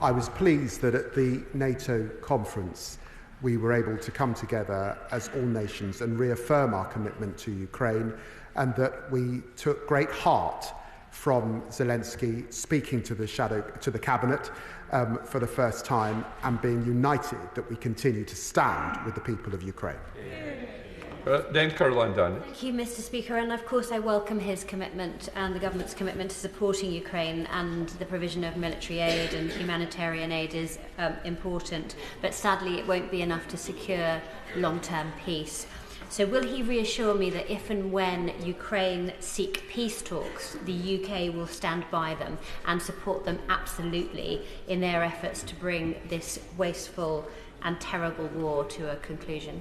I was pleased that at the NATO conference we were able to come together as all nations and reaffirm our commitment to Ukraine, and that we took great heart from Zelensky speaking to the cabinet for the first time and being united that we continue to stand with the people of Ukraine. Dame Caroline Downage. Thank you, Mr. Speaker, and of course I welcome his commitment and the government's commitment to supporting Ukraine, and the provision of military aid and humanitarian aid is important, but sadly it won't be enough to secure long-term peace. So will he reassure me that if and when Ukraine seek peace talks, the UK will stand by them and support them absolutely in their efforts to bring this wasteful and terrible war to a conclusion?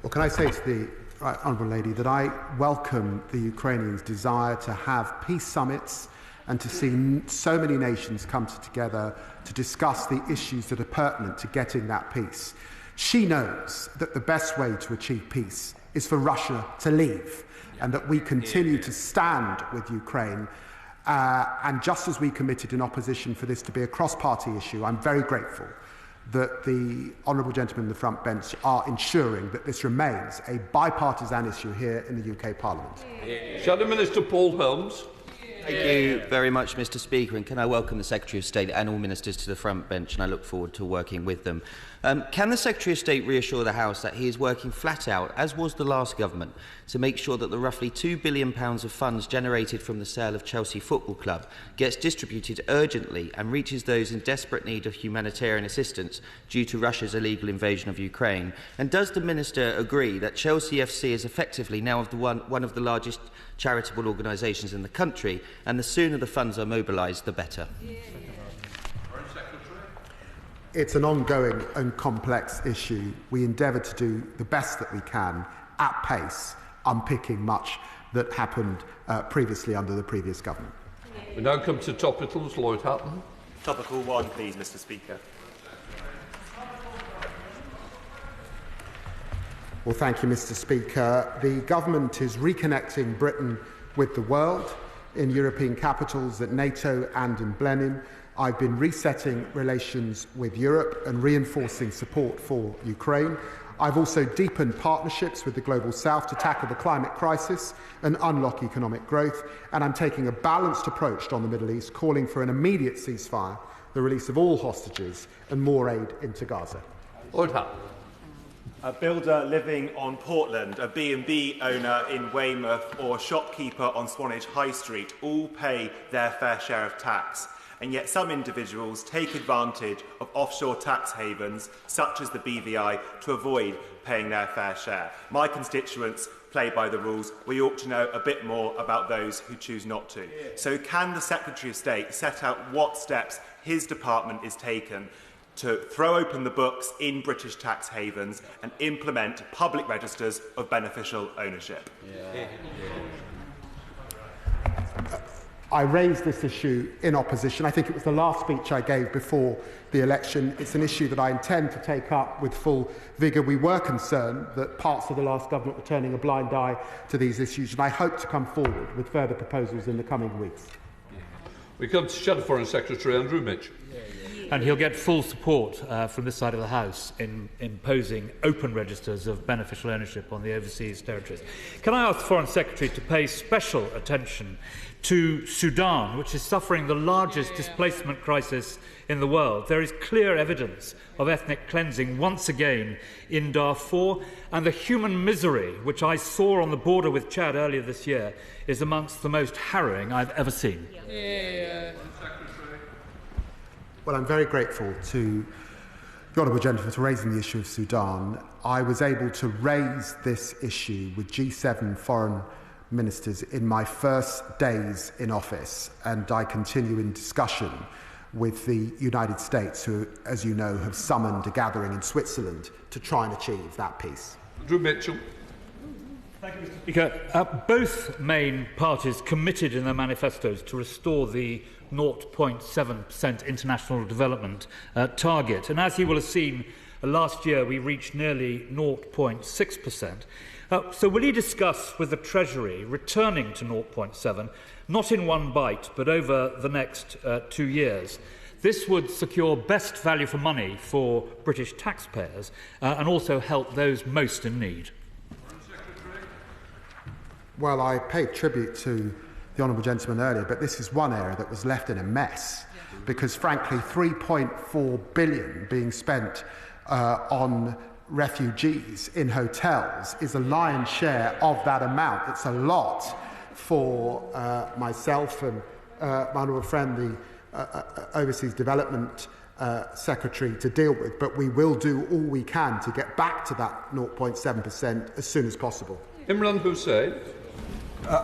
Well, can I say to the Honourable Lady that I welcome the Ukrainians' desire to have peace summits and to see so many nations come together to discuss the issues that are pertinent to getting that peace. She knows that the best way to achieve peace is for Russia to leave, and that we continue to stand with Ukraine. And just as we committed in opposition for this to be a cross-party issue, I'm very grateful that the honourable gentlemen in the front bench are ensuring that this remains a bipartisan issue here in the UK Parliament. Shadow Minister Paul Holmes. Thank you very much, Mr. Speaker, and can I welcome the Secretary of State and all ministers to the front bench, and I look forward to working with them. Can the Secretary of State reassure the House that he is working flat out, as was the last government, to make sure that the roughly £2 billion of funds generated from the sale of Chelsea Football Club gets distributed urgently and reaches those in desperate need of humanitarian assistance due to Russia's illegal invasion of Ukraine? And does the Minister agree that Chelsea FC is effectively now one of the largest charitable organisations in the country, and the sooner the funds are mobilised, the better? It's an ongoing and complex issue. We endeavour to do the best that we can at pace, unpicking much that happened previously under the previous government. We now come to topicals. Lloyd Hatton. Topical 1, please, Mr. Speaker. Well, thank you, Mr. Speaker. The government is reconnecting Britain with the world in European capitals, at NATO and in Blenheim. I've been resetting relations with Europe and reinforcing support for Ukraine. I've also deepened partnerships with the Global South to tackle the climate crisis and unlock economic growth, and I'm taking a balanced approach on the Middle East, calling for an immediate ceasefire, the release of all hostages and more aid into Gaza. Oldham. A builder living on Portland, a B&B owner in Weymouth or a shopkeeper on Swanage High Street all pay their fair share of tax. And yet some individuals take advantage of offshore tax havens, such as the BVI, to avoid paying their fair share. My constituents play by the rules. We ought to know a bit more about those who choose not to. So can the Secretary of State set out what steps his department is taken to throw open the books in British tax havens and implement public registers of beneficial ownership? I raised this issue in opposition. I think it was the last speech I gave before the election. It's an issue that I intend to take up with full vigour. We were concerned that parts of the last government were turning a blind eye to these issues, and I hope to come forward with further proposals in the coming weeks. We come to Shadow Foreign Secretary Andrew Mitchell. And he'll get full support from this side of the House in imposing open registers of beneficial ownership on the overseas territories. Can I ask the Foreign Secretary to pay special attention to Sudan, which is suffering the largest displacement crisis in the world? There is clear evidence of ethnic cleansing once again in Darfur, and the human misery, which I saw on the border with Chad earlier this year, is amongst the most harrowing I've ever seen. Well, I'm very grateful to the Honourable Gentleman for raising the issue of Sudan. I was able to raise this issue with G7 foreign ministers in my first days in office, and I continue in discussion with the United States, who, as you know, have summoned a gathering in Switzerland to try and achieve that peace. Andrew Mitchell. Thank you, Mr. Speaker. Both main parties committed in their manifestos to restore the 0.7% international development target. And as you will have seen, last year we reached nearly 0.6%. So will you discuss with the Treasury returning to 0.7, not in one bite, but over the next 2 years? This would secure best value for money for British taxpayers and also help those most in need. Well, I paid tribute to the Honourable Gentleman earlier, but this is one area that was left in a mess because, frankly, £3.4 billion being spent on refugees in hotels is a lion's share of that amount. It's a lot for myself and my honourable friend, the Overseas Development Secretary, to deal with, but we will do all we can to get back to that 0.7% as soon as possible. Imran Hussain.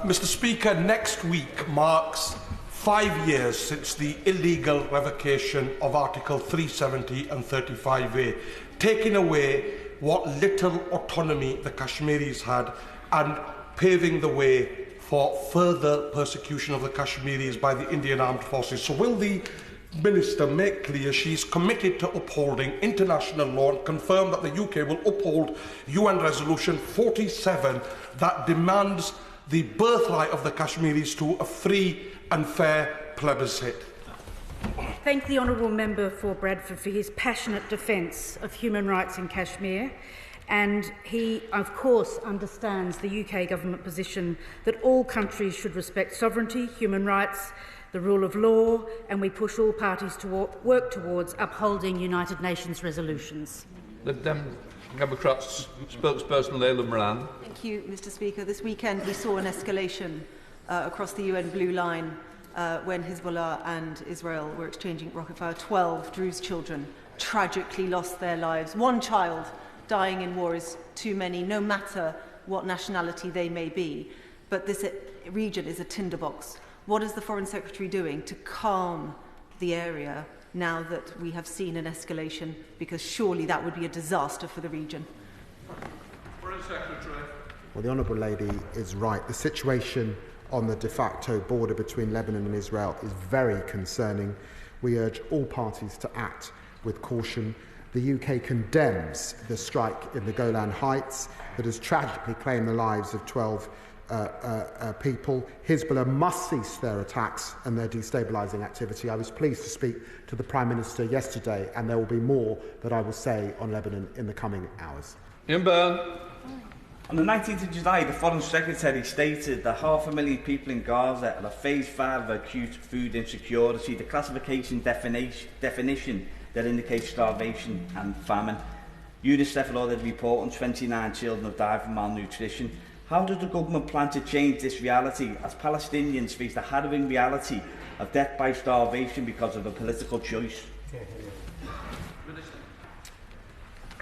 Mr. Speaker, next week marks 5 years since the illegal revocation of Article 370 and 35A, taking away what little autonomy the Kashmiris had and paving the way for further persecution of the Kashmiris by the Indian Armed Forces. So will the Minister make clear she's committed to upholding international law and confirm that the UK will uphold UN Resolution 47 that demands the birthright of the Kashmiris to a free and fair plebiscite? Thank the Honourable Member for Bradford for his passionate defence of human rights in Kashmir, and he, of course, understands the UK government position that all countries should respect sovereignty, human rights, the rule of law, and we push all parties to work towards upholding United Nations resolutions. The Democrats spokesperson Layla Moran. Thank you, Mr. Speaker. This weekend we saw an escalation across the UN blue line when Hezbollah and Israel were exchanging rocket fire. 12 Druze children tragically lost their lives. One child dying in war is too many, no matter what nationality they may be. But this region is a tinderbox. What is the Foreign Secretary doing to calm the area now that we have seen an escalation? Because surely that would be a disaster for the region. Foreign Secretary. Well, the Honourable Lady is right. The situation on the de facto border between Lebanon and Israel is very concerning. We urge all parties to act with caution. The UK condemns the strike in the Golan Heights that has tragically claimed the lives of 12 people. Hezbollah must cease their attacks and their destabilising activity. I was pleased to speak to the Prime Minister yesterday, and there will be more that I will say on Lebanon in the coming hours. Ian Byrne. On the 19th of July, the Foreign Secretary stated that 500,000 people in Gaza are at phase 5 of acute food insecurity, the classification definition that indicates starvation and famine. UNICEF had already reported 29 children have died from malnutrition. How does the government plan to change this reality as Palestinians face the harrowing reality of death by starvation because of a political choice?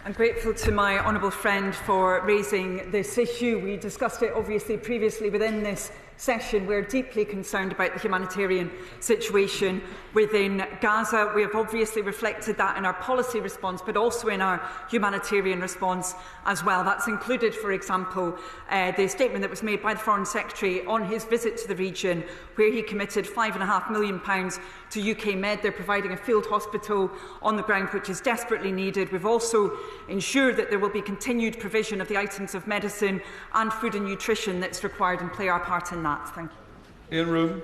I'm grateful to my honourable friend for raising this issue. We discussed it obviously previously within this session. We're deeply concerned about the humanitarian situation within Gaza. We have obviously reflected that in our policy response, but also in our humanitarian response as well. That's included, for example, the statement that was made by the Foreign Secretary on his visit to the region, where he committed £5.5 million to UK Med. They're providing a field hospital on the ground, which is desperately needed. We've also ensured that there will be continued provision of the items of medicine and food and nutrition that's required, and play our part in that. Thank you. Ian Room.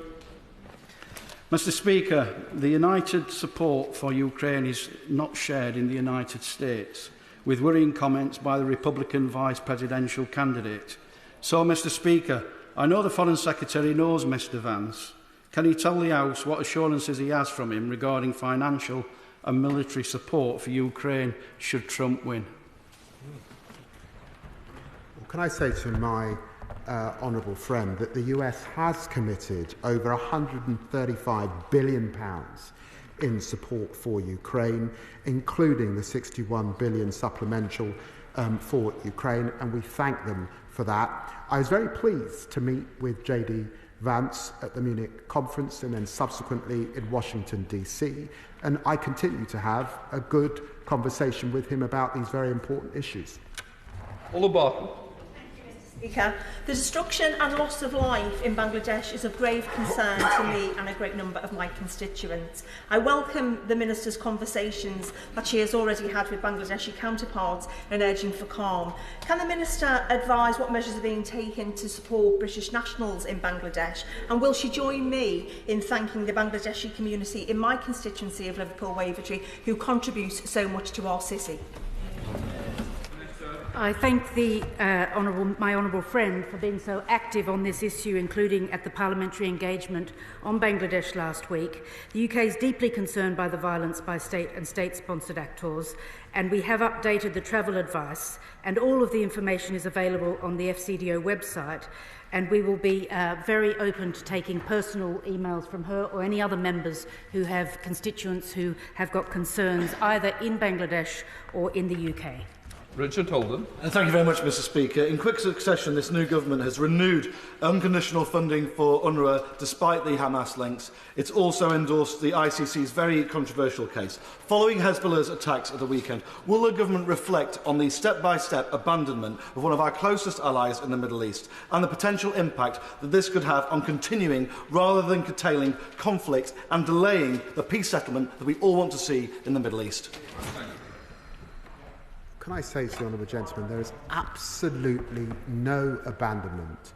Mr. Speaker, the united support for Ukraine is not shared in the United States, with worrying comments by the Republican vice presidential candidate. So, Mr. Speaker, I know the Foreign Secretary knows Mr. Vance. Can he tell the House what assurances he has from him regarding financial and military support for Ukraine should Trump win? Well, can I say to my honourable friend that the US has committed over £135 billion in support for Ukraine, including the £61 billion supplemental for Ukraine, and we thank them for that. I was very pleased to meet with JD Vance at the Munich conference and then subsequently in Washington, DC, and I continue to have a good conversation with him about these very important issues. Paula Barton. Speaker, the destruction and loss of life in Bangladesh is of grave concern to me and a great number of my constituents. I welcome the Minister's conversations that she has already had with Bangladeshi counterparts in urging for calm. Can the Minister advise what measures are being taken to support British nationals in Bangladesh? And will she join me in thanking the Bangladeshi community in my constituency of Liverpool Wavertree, who contributes so much to our city? I thank my honourable friend for being so active on this issue, including at the parliamentary engagement on Bangladesh last week. The UK is deeply concerned by the violence by state and state-sponsored actors, and we have updated the travel advice, and all of the information is available on the FCDO website. And we will be very open to taking personal emails from her or any other members who have constituents who have got concerns either in Bangladesh or in the UK. Richard Holden. Thank you very much, Mr. Speaker. In quick succession, this new government has renewed unconditional funding for UNRWA despite the Hamas links. It's also endorsed the ICC's very controversial case. Following Hezbollah's attacks at the weekend, will the government reflect on the step-by-step abandonment of one of our closest allies in the Middle East and the potential impact that this could have on continuing rather than curtailing conflict and delaying the peace settlement that we all want to see in the Middle East? Can I say to the honourable gentleman, there is absolutely no abandonment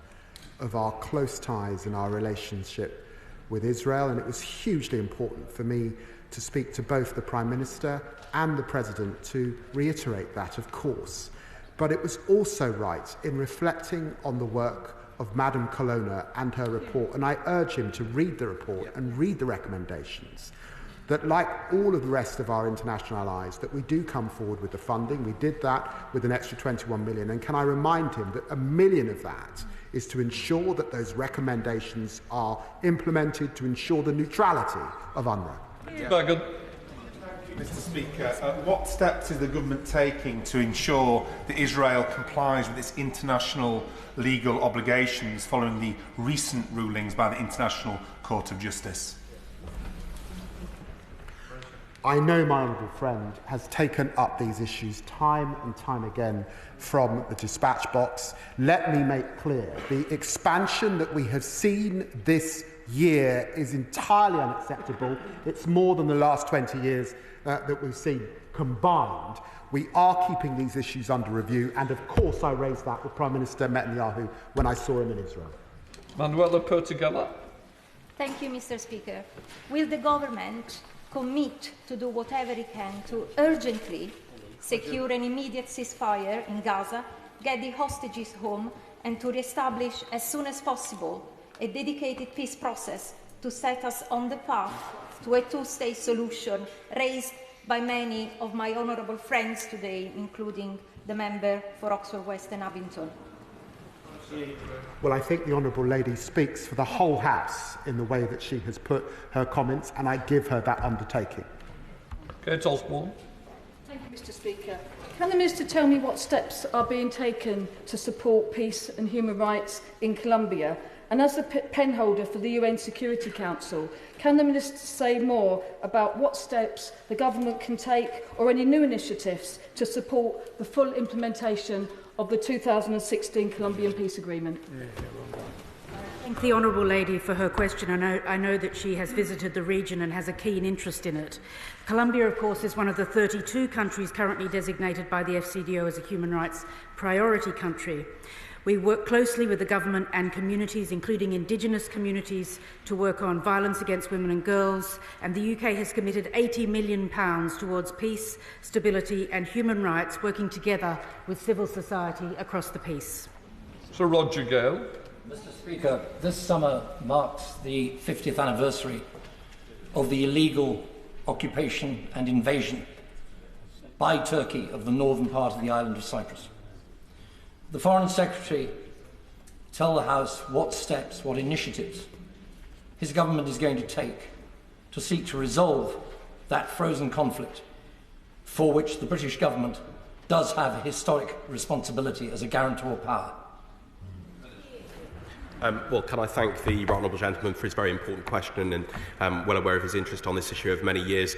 of our close ties and our relationship with Israel, and it was hugely important for me to speak to both the Prime Minister and the President to reiterate that, of course. But it was also right in reflecting on the work of Madam Colonna and her report, and I urge him to read the report and read the recommendations, that like all of the rest of our international allies, that we do come forward with the funding. We did that with an extra 21 million. And can I remind him that $1 million of that is to ensure that those recommendations are implemented, to ensure the neutrality of UNRWA. Bagan. Mr. Speaker, what steps is the government taking to ensure that Israel complies with its international legal obligations following the recent rulings by the International Court of Justice? I know my honourable friend has taken up these issues time and time again from the dispatch box. Let me make clear, the expansion that we have seen this year is entirely unacceptable. It's more than the last 20 years that we've seen combined. We are keeping these issues under review, and of course I raised that with Prime Minister Netanyahu when I saw him in Israel. Manuela Portugala. Thank you, Mr. Speaker. Will the government commit to do whatever it can to urgently secure an immediate ceasefire in Gaza, get the hostages home, and to re-establish as soon as possible a dedicated peace process to set us on the path to a two-state solution raised by many of my honourable friends today, including the member for Oxford West and Abingdon. Well, I think the Honourable Lady speaks for the whole House in the way that she has put her comments, and I give her that undertaking. Kate Osborne. Thank you, Mr. Speaker. Can the Minister tell me what steps are being taken to support peace and human rights in Colombia? And as the penholder for the UN Security Council, can the Minister say more about what steps the government can take or any new initiatives to support the full implementation of the 2016 Colombian Peace Agreement? Thank the Honourable Lady for her question. I know that she has visited the region and has a keen interest in it. Colombia, of course, is one of the 32 countries currently designated by the FCDO as a human rights priority country. We work closely with the government and communities, including Indigenous communities, to work on violence against women and girls, and the UK has committed £80 million towards peace, stability and human rights, working together with civil society across the piece. Sir Roger Gale. Mr. Speaker, this summer marks the 50th anniversary of the illegal occupation and invasion by Turkey of the northern part of the island of Cyprus. The Foreign Secretary tell the House what steps, what initiatives his government is going to take to seek to resolve that frozen conflict for which the British government does have a historic responsibility as a guarantor power. Well, can I thank the right honourable gentleman for his very important question, and well aware of his interest on this issue over many years.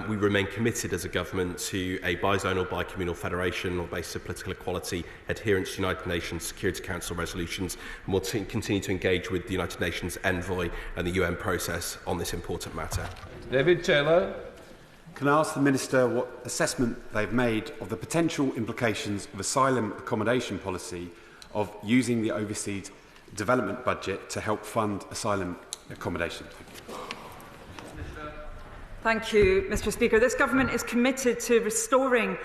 We remain committed as a government to a bizonal, bi-communal federation on the basis of political equality, adherence to United Nations Security Council resolutions, and we'll continue to engage with the United Nations envoy and the UN process on this important matter. David Taylor. Can I ask the Minister what assessment they've made of the potential implications of asylum accommodation policy of using the overseas development budget to help fund asylum accommodation? Thank you, Mr. Speaker. This government is committed to restoring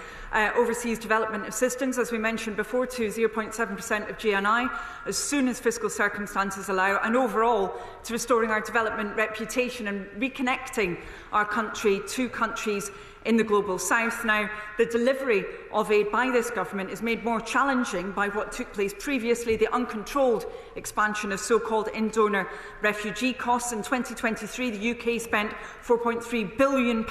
overseas development assistance, as we mentioned before, to 0.7% of GNI as soon as fiscal circumstances allow, and overall to restoring our development reputation and reconnecting our country to countries in the global south. Now, the delivery of aid by this government is made more challenging by what took place previously, the uncontrolled expansion of so-called in-donor refugee costs. In 2023, the UK spent £4.3 billion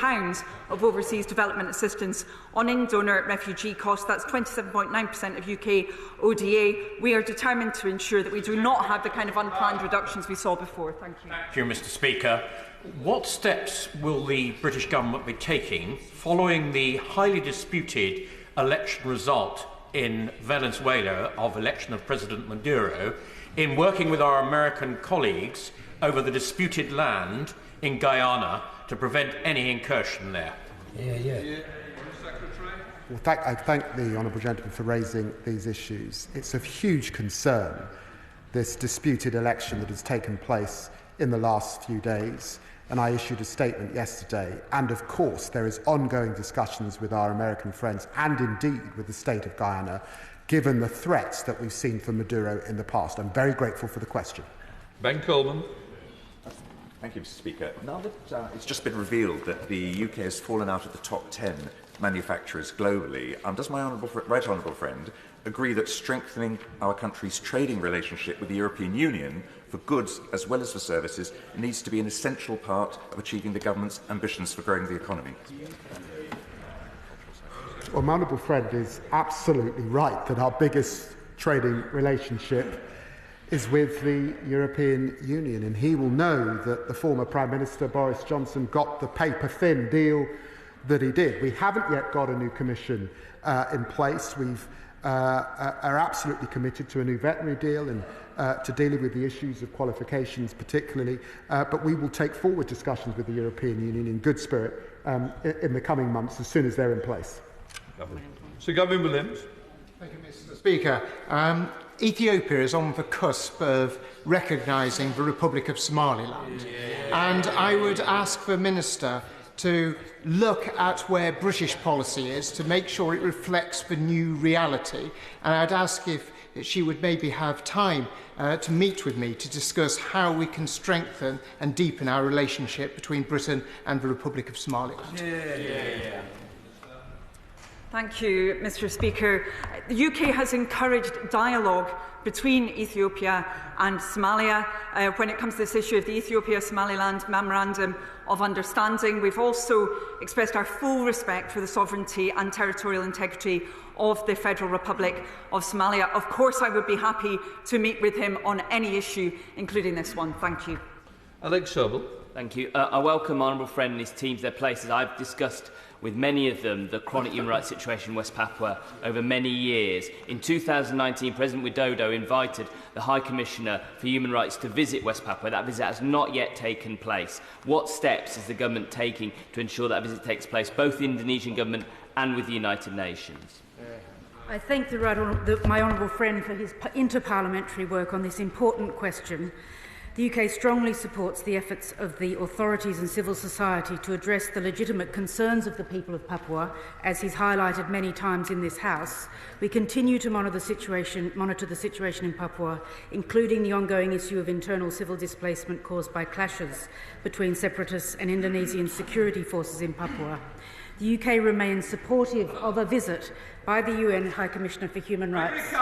of overseas development assistance on in-donor refugee costs. That's 27.9% of UK ODA. We are determined to ensure that we do not have the kind of unplanned reductions we saw before. Thank you. Thank you, Mr. Speaker. What steps will the British government be taking following the highly disputed election result in Venezuela of election of President Maduro in working with our American colleagues over the disputed land in Guyana to prevent any incursion there? Well, I thank the honourable gentleman for raising these issues. It's of huge concern, this disputed election that has taken place in the last few days, and I issued a statement yesterday. And of course, there is ongoing discussions with our American friends and indeed with the state of Guyana, given the threats that we've seen from Maduro in the past. I'm very grateful for the question. Ben Coleman. Thank you, Mr. Speaker. Now that it's just been revealed that the UK has fallen out of the top 10 manufacturers globally, does my right honourable friend agree that strengthening our country's trading relationship with the European Union for goods as well as for services needs to be an essential part of achieving the government's ambitions for growing the economy? Well, my honourable friend is absolutely right that our biggest trading relationship is with the European Union, and he will know that the former Prime Minister Boris Johnson got the paper-thin deal that he did. We haven't yet got a new commission in place. We've are absolutely committed to a new veterinary deal and to dealing with the issues of qualifications particularly, but we will take forward discussions with the European Union in good spirit in the coming months as soon as they're in place. Sir Gavin Williams. Thank you, Mr. Speaker. Ethiopia is on the cusp of recognising the Republic of Somaliland, and I would ask the Minister to look at where British policy is, to make sure it reflects the new reality. And I'd ask if she would maybe have time to meet with me to discuss how we can strengthen and deepen our relationship between Britain and the Republic of Somaliland. Thank you, Mr. Speaker. The UK has encouraged dialogue between Ethiopia and Somalia when it comes to this issue of the Ethiopia-Somaliland Memorandum of Understanding. We've also expressed our full respect for the sovereignty and territorial integrity of the Federal Republic of Somalia. Of course, I would be happy to meet with him on any issue, including this one. Thank you. Alex Sobel. Thank you. I welcome my honourable friend and his team to their places. I've discussed with many of them the chronic human rights situation in West Papua over many years. In 2019, President Widodo invited the High Commissioner for Human Rights to visit West Papua. That visit has not yet taken place. What steps is the government taking to ensure that visit takes place, both the Indonesian government and with the United Nations? I thank my honourable friend for his inter-parliamentary work on this important question. The UK strongly supports the efforts of the authorities and civil society to address the legitimate concerns of the people of Papua, as he's highlighted many times in this House. We continue to monitor the situation in Papua, including the ongoing issue of internal civil displacement caused by clashes between separatists and Indonesian security forces in Papua. The UK remains supportive of a visit by the UN High Commissioner for Human Rights.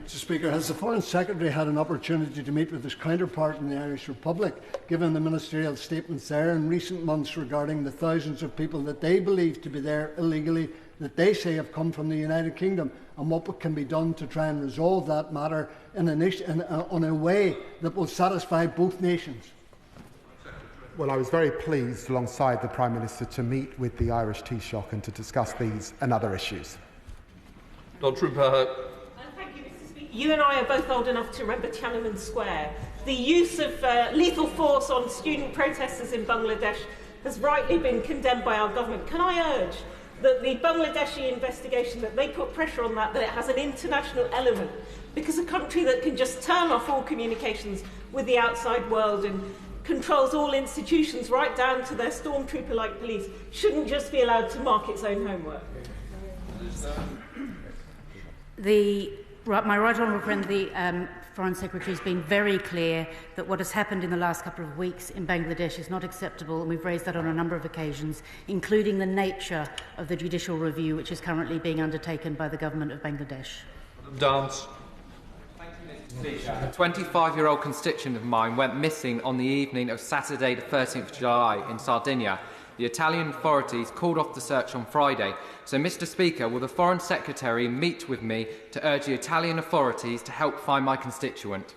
Mr. Speaker, has the Foreign Secretary had an opportunity to meet with his counterpart in the Irish Republic, given the ministerial statements there in recent months regarding the thousands of people that they believe to be there illegally, that they say have come from the United Kingdom, and what can be done to try and resolve that matter in a way that will satisfy both nations? Well, I was very pleased, alongside the Prime Minister, to meet with the Irish Taoiseach and to discuss these and other issues. You and I are both old enough to remember Tiananmen Square. The use of lethal force on student protesters in Bangladesh has rightly been condemned by our government. Can I urge that the Bangladeshi investigation, that they put pressure on that it has an international element, because a country that can just turn off all communications with the outside world and controls all institutions right down to their stormtrooper-like police shouldn't just be allowed to mark its own homework. My right honourable friend, the Foreign Secretary, has been very clear that what has happened in the last couple of weeks in Bangladesh is not acceptable, and we've raised that on a number of occasions, including the nature of the judicial review which is currently being undertaken by the government of Bangladesh. Dance. A 25-year-old constituent of mine went missing on the evening of Saturday the 13th of July in Sardinia. The Italian authorities called off the search on Friday. So, Mr. Speaker, will the Foreign Secretary meet with me to urge the Italian authorities to help find my constituent?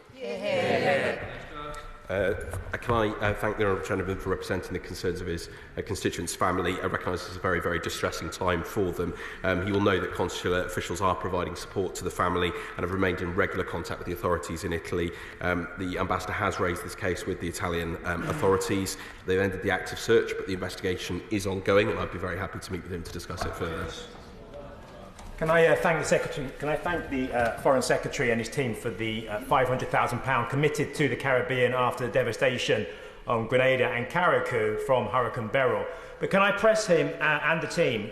Can I thank the Honourable Gentleman for representing the concerns of his constituents' family. I recognise this is a very, very distressing time for them. He will know that consular officials are providing support to the family and have remained in regular contact with the authorities in Italy. The Ambassador has raised this case with the Italian authorities. They've ended the active search, but the investigation is ongoing, and I'd be very happy to meet with him to discuss it further. Can I thank the Secretary? Can I thank the Foreign Secretary and his team for the £500,000 committed to the Caribbean after the devastation on Grenada and Carriacou from Hurricane Beryl? But can I press him and the team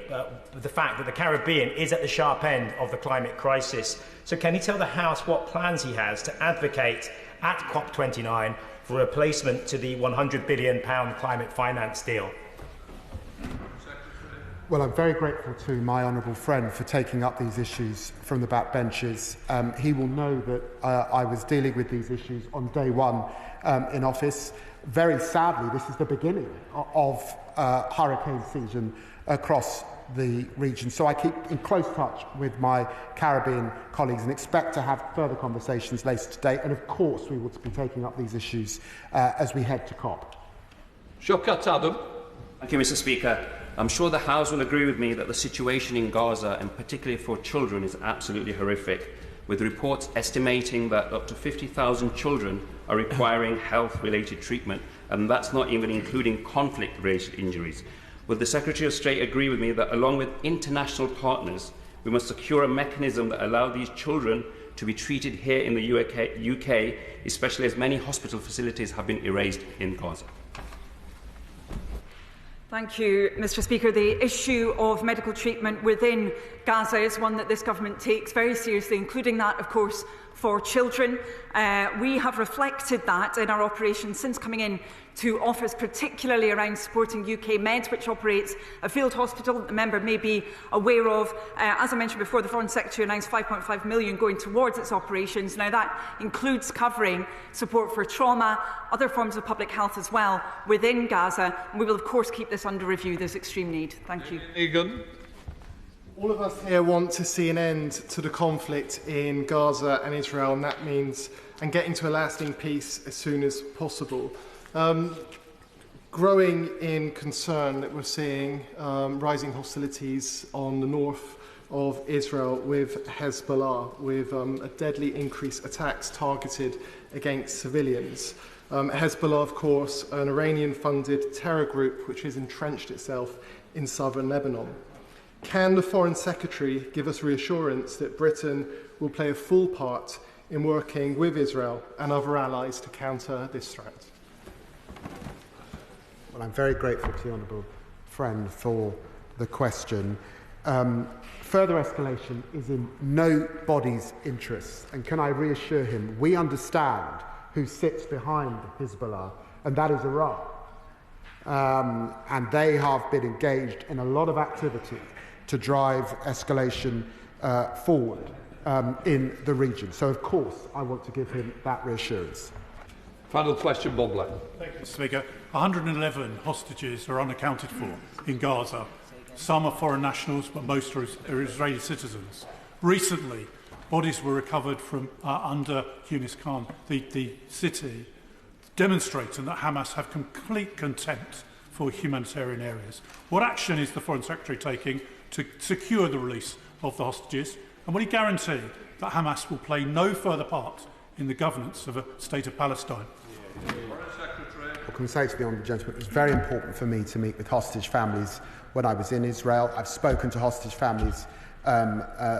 with the fact that the Caribbean is at the sharp end of the climate crisis? So can he tell the House what plans he has to advocate at COP29 for a replacement to the £100 billion climate finance deal? Well, I'm very grateful to my honourable friend for taking up these issues from the backbenches. He will know that I was dealing with these issues on day one in office. Very sadly, this is the beginning of hurricane season across the region. So I keep in close touch with my Caribbean colleagues and expect to have further conversations later today. And of course, we will be taking up these issues as we head to COP. Shawkat Adam. Thank you, Mr. Speaker. I'm sure the House will agree with me that the situation in Gaza, and particularly for children, is absolutely horrific, with reports estimating that up to 50,000 children are requiring health-related treatment, and that's not even including conflict-related injuries. Will the Secretary of State agree with me that, along with international partners, we must secure a mechanism that allows these children to be treated here in the UK, especially as many hospital facilities have been erased in Gaza? Thank you, Mr Speaker. The issue of medical treatment within Gaza is one that this government takes very seriously, including that, of course, for children. We have reflected that in our operations since coming in to office, particularly around supporting UK Med, which operates a field hospital that the member may be aware of. As I mentioned before, the Foreign Secretary announced £5.5 million going towards its operations. Now, that includes covering support for trauma, other forms of public health as well within Gaza. And we will, of course, keep this under review. There's extreme need. Thank you. Egan. All of us here want to see an end to the conflict in Gaza and Israel, and that means getting to a lasting peace as soon as possible. Growing in concern that we're seeing rising hostilities on the north of Israel with Hezbollah, with a deadly increase attacks targeted against civilians. Hezbollah, of course, an Iranian-funded terror group which has entrenched itself in southern Lebanon. Can the Foreign Secretary give us reassurance that Britain will play a full part in working with Israel and other allies to counter this threat? Well, I'm very grateful to the honourable friend for the question. Further escalation is in nobody's interests, and can I reassure him, we understand who sits behind Hezbollah, and that is Iran. And they have been engaged in a lot of activity to drive escalation forward in the region. So, of course, I want to give him that reassurance. Final question, Bob Black. Thank you, Mr Speaker. 111 hostages are unaccounted for in Gaza. Some are foreign nationals, but most are Israeli citizens. Recently, bodies were recovered from under Yunis Khan, the city, demonstrating that Hamas have complete contempt for humanitarian areas. What action is the Foreign Secretary taking to secure the release of the hostages? And will he guarantee that Hamas will play no further part in the governance of a state of Palestine? I can say to the honourable gentleman, it was very important for me to meet with hostage families when I was in Israel. I've spoken to hostage families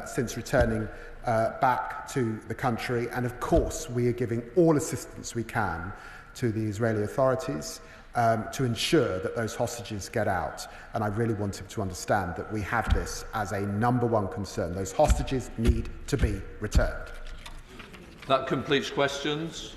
since returning back to the country, and of course we are giving all assistance we can to the Israeli authorities to ensure that those hostages get out. And I really want him to understand that we have this as a #1 concern. Those hostages need to be returned. That completes questions.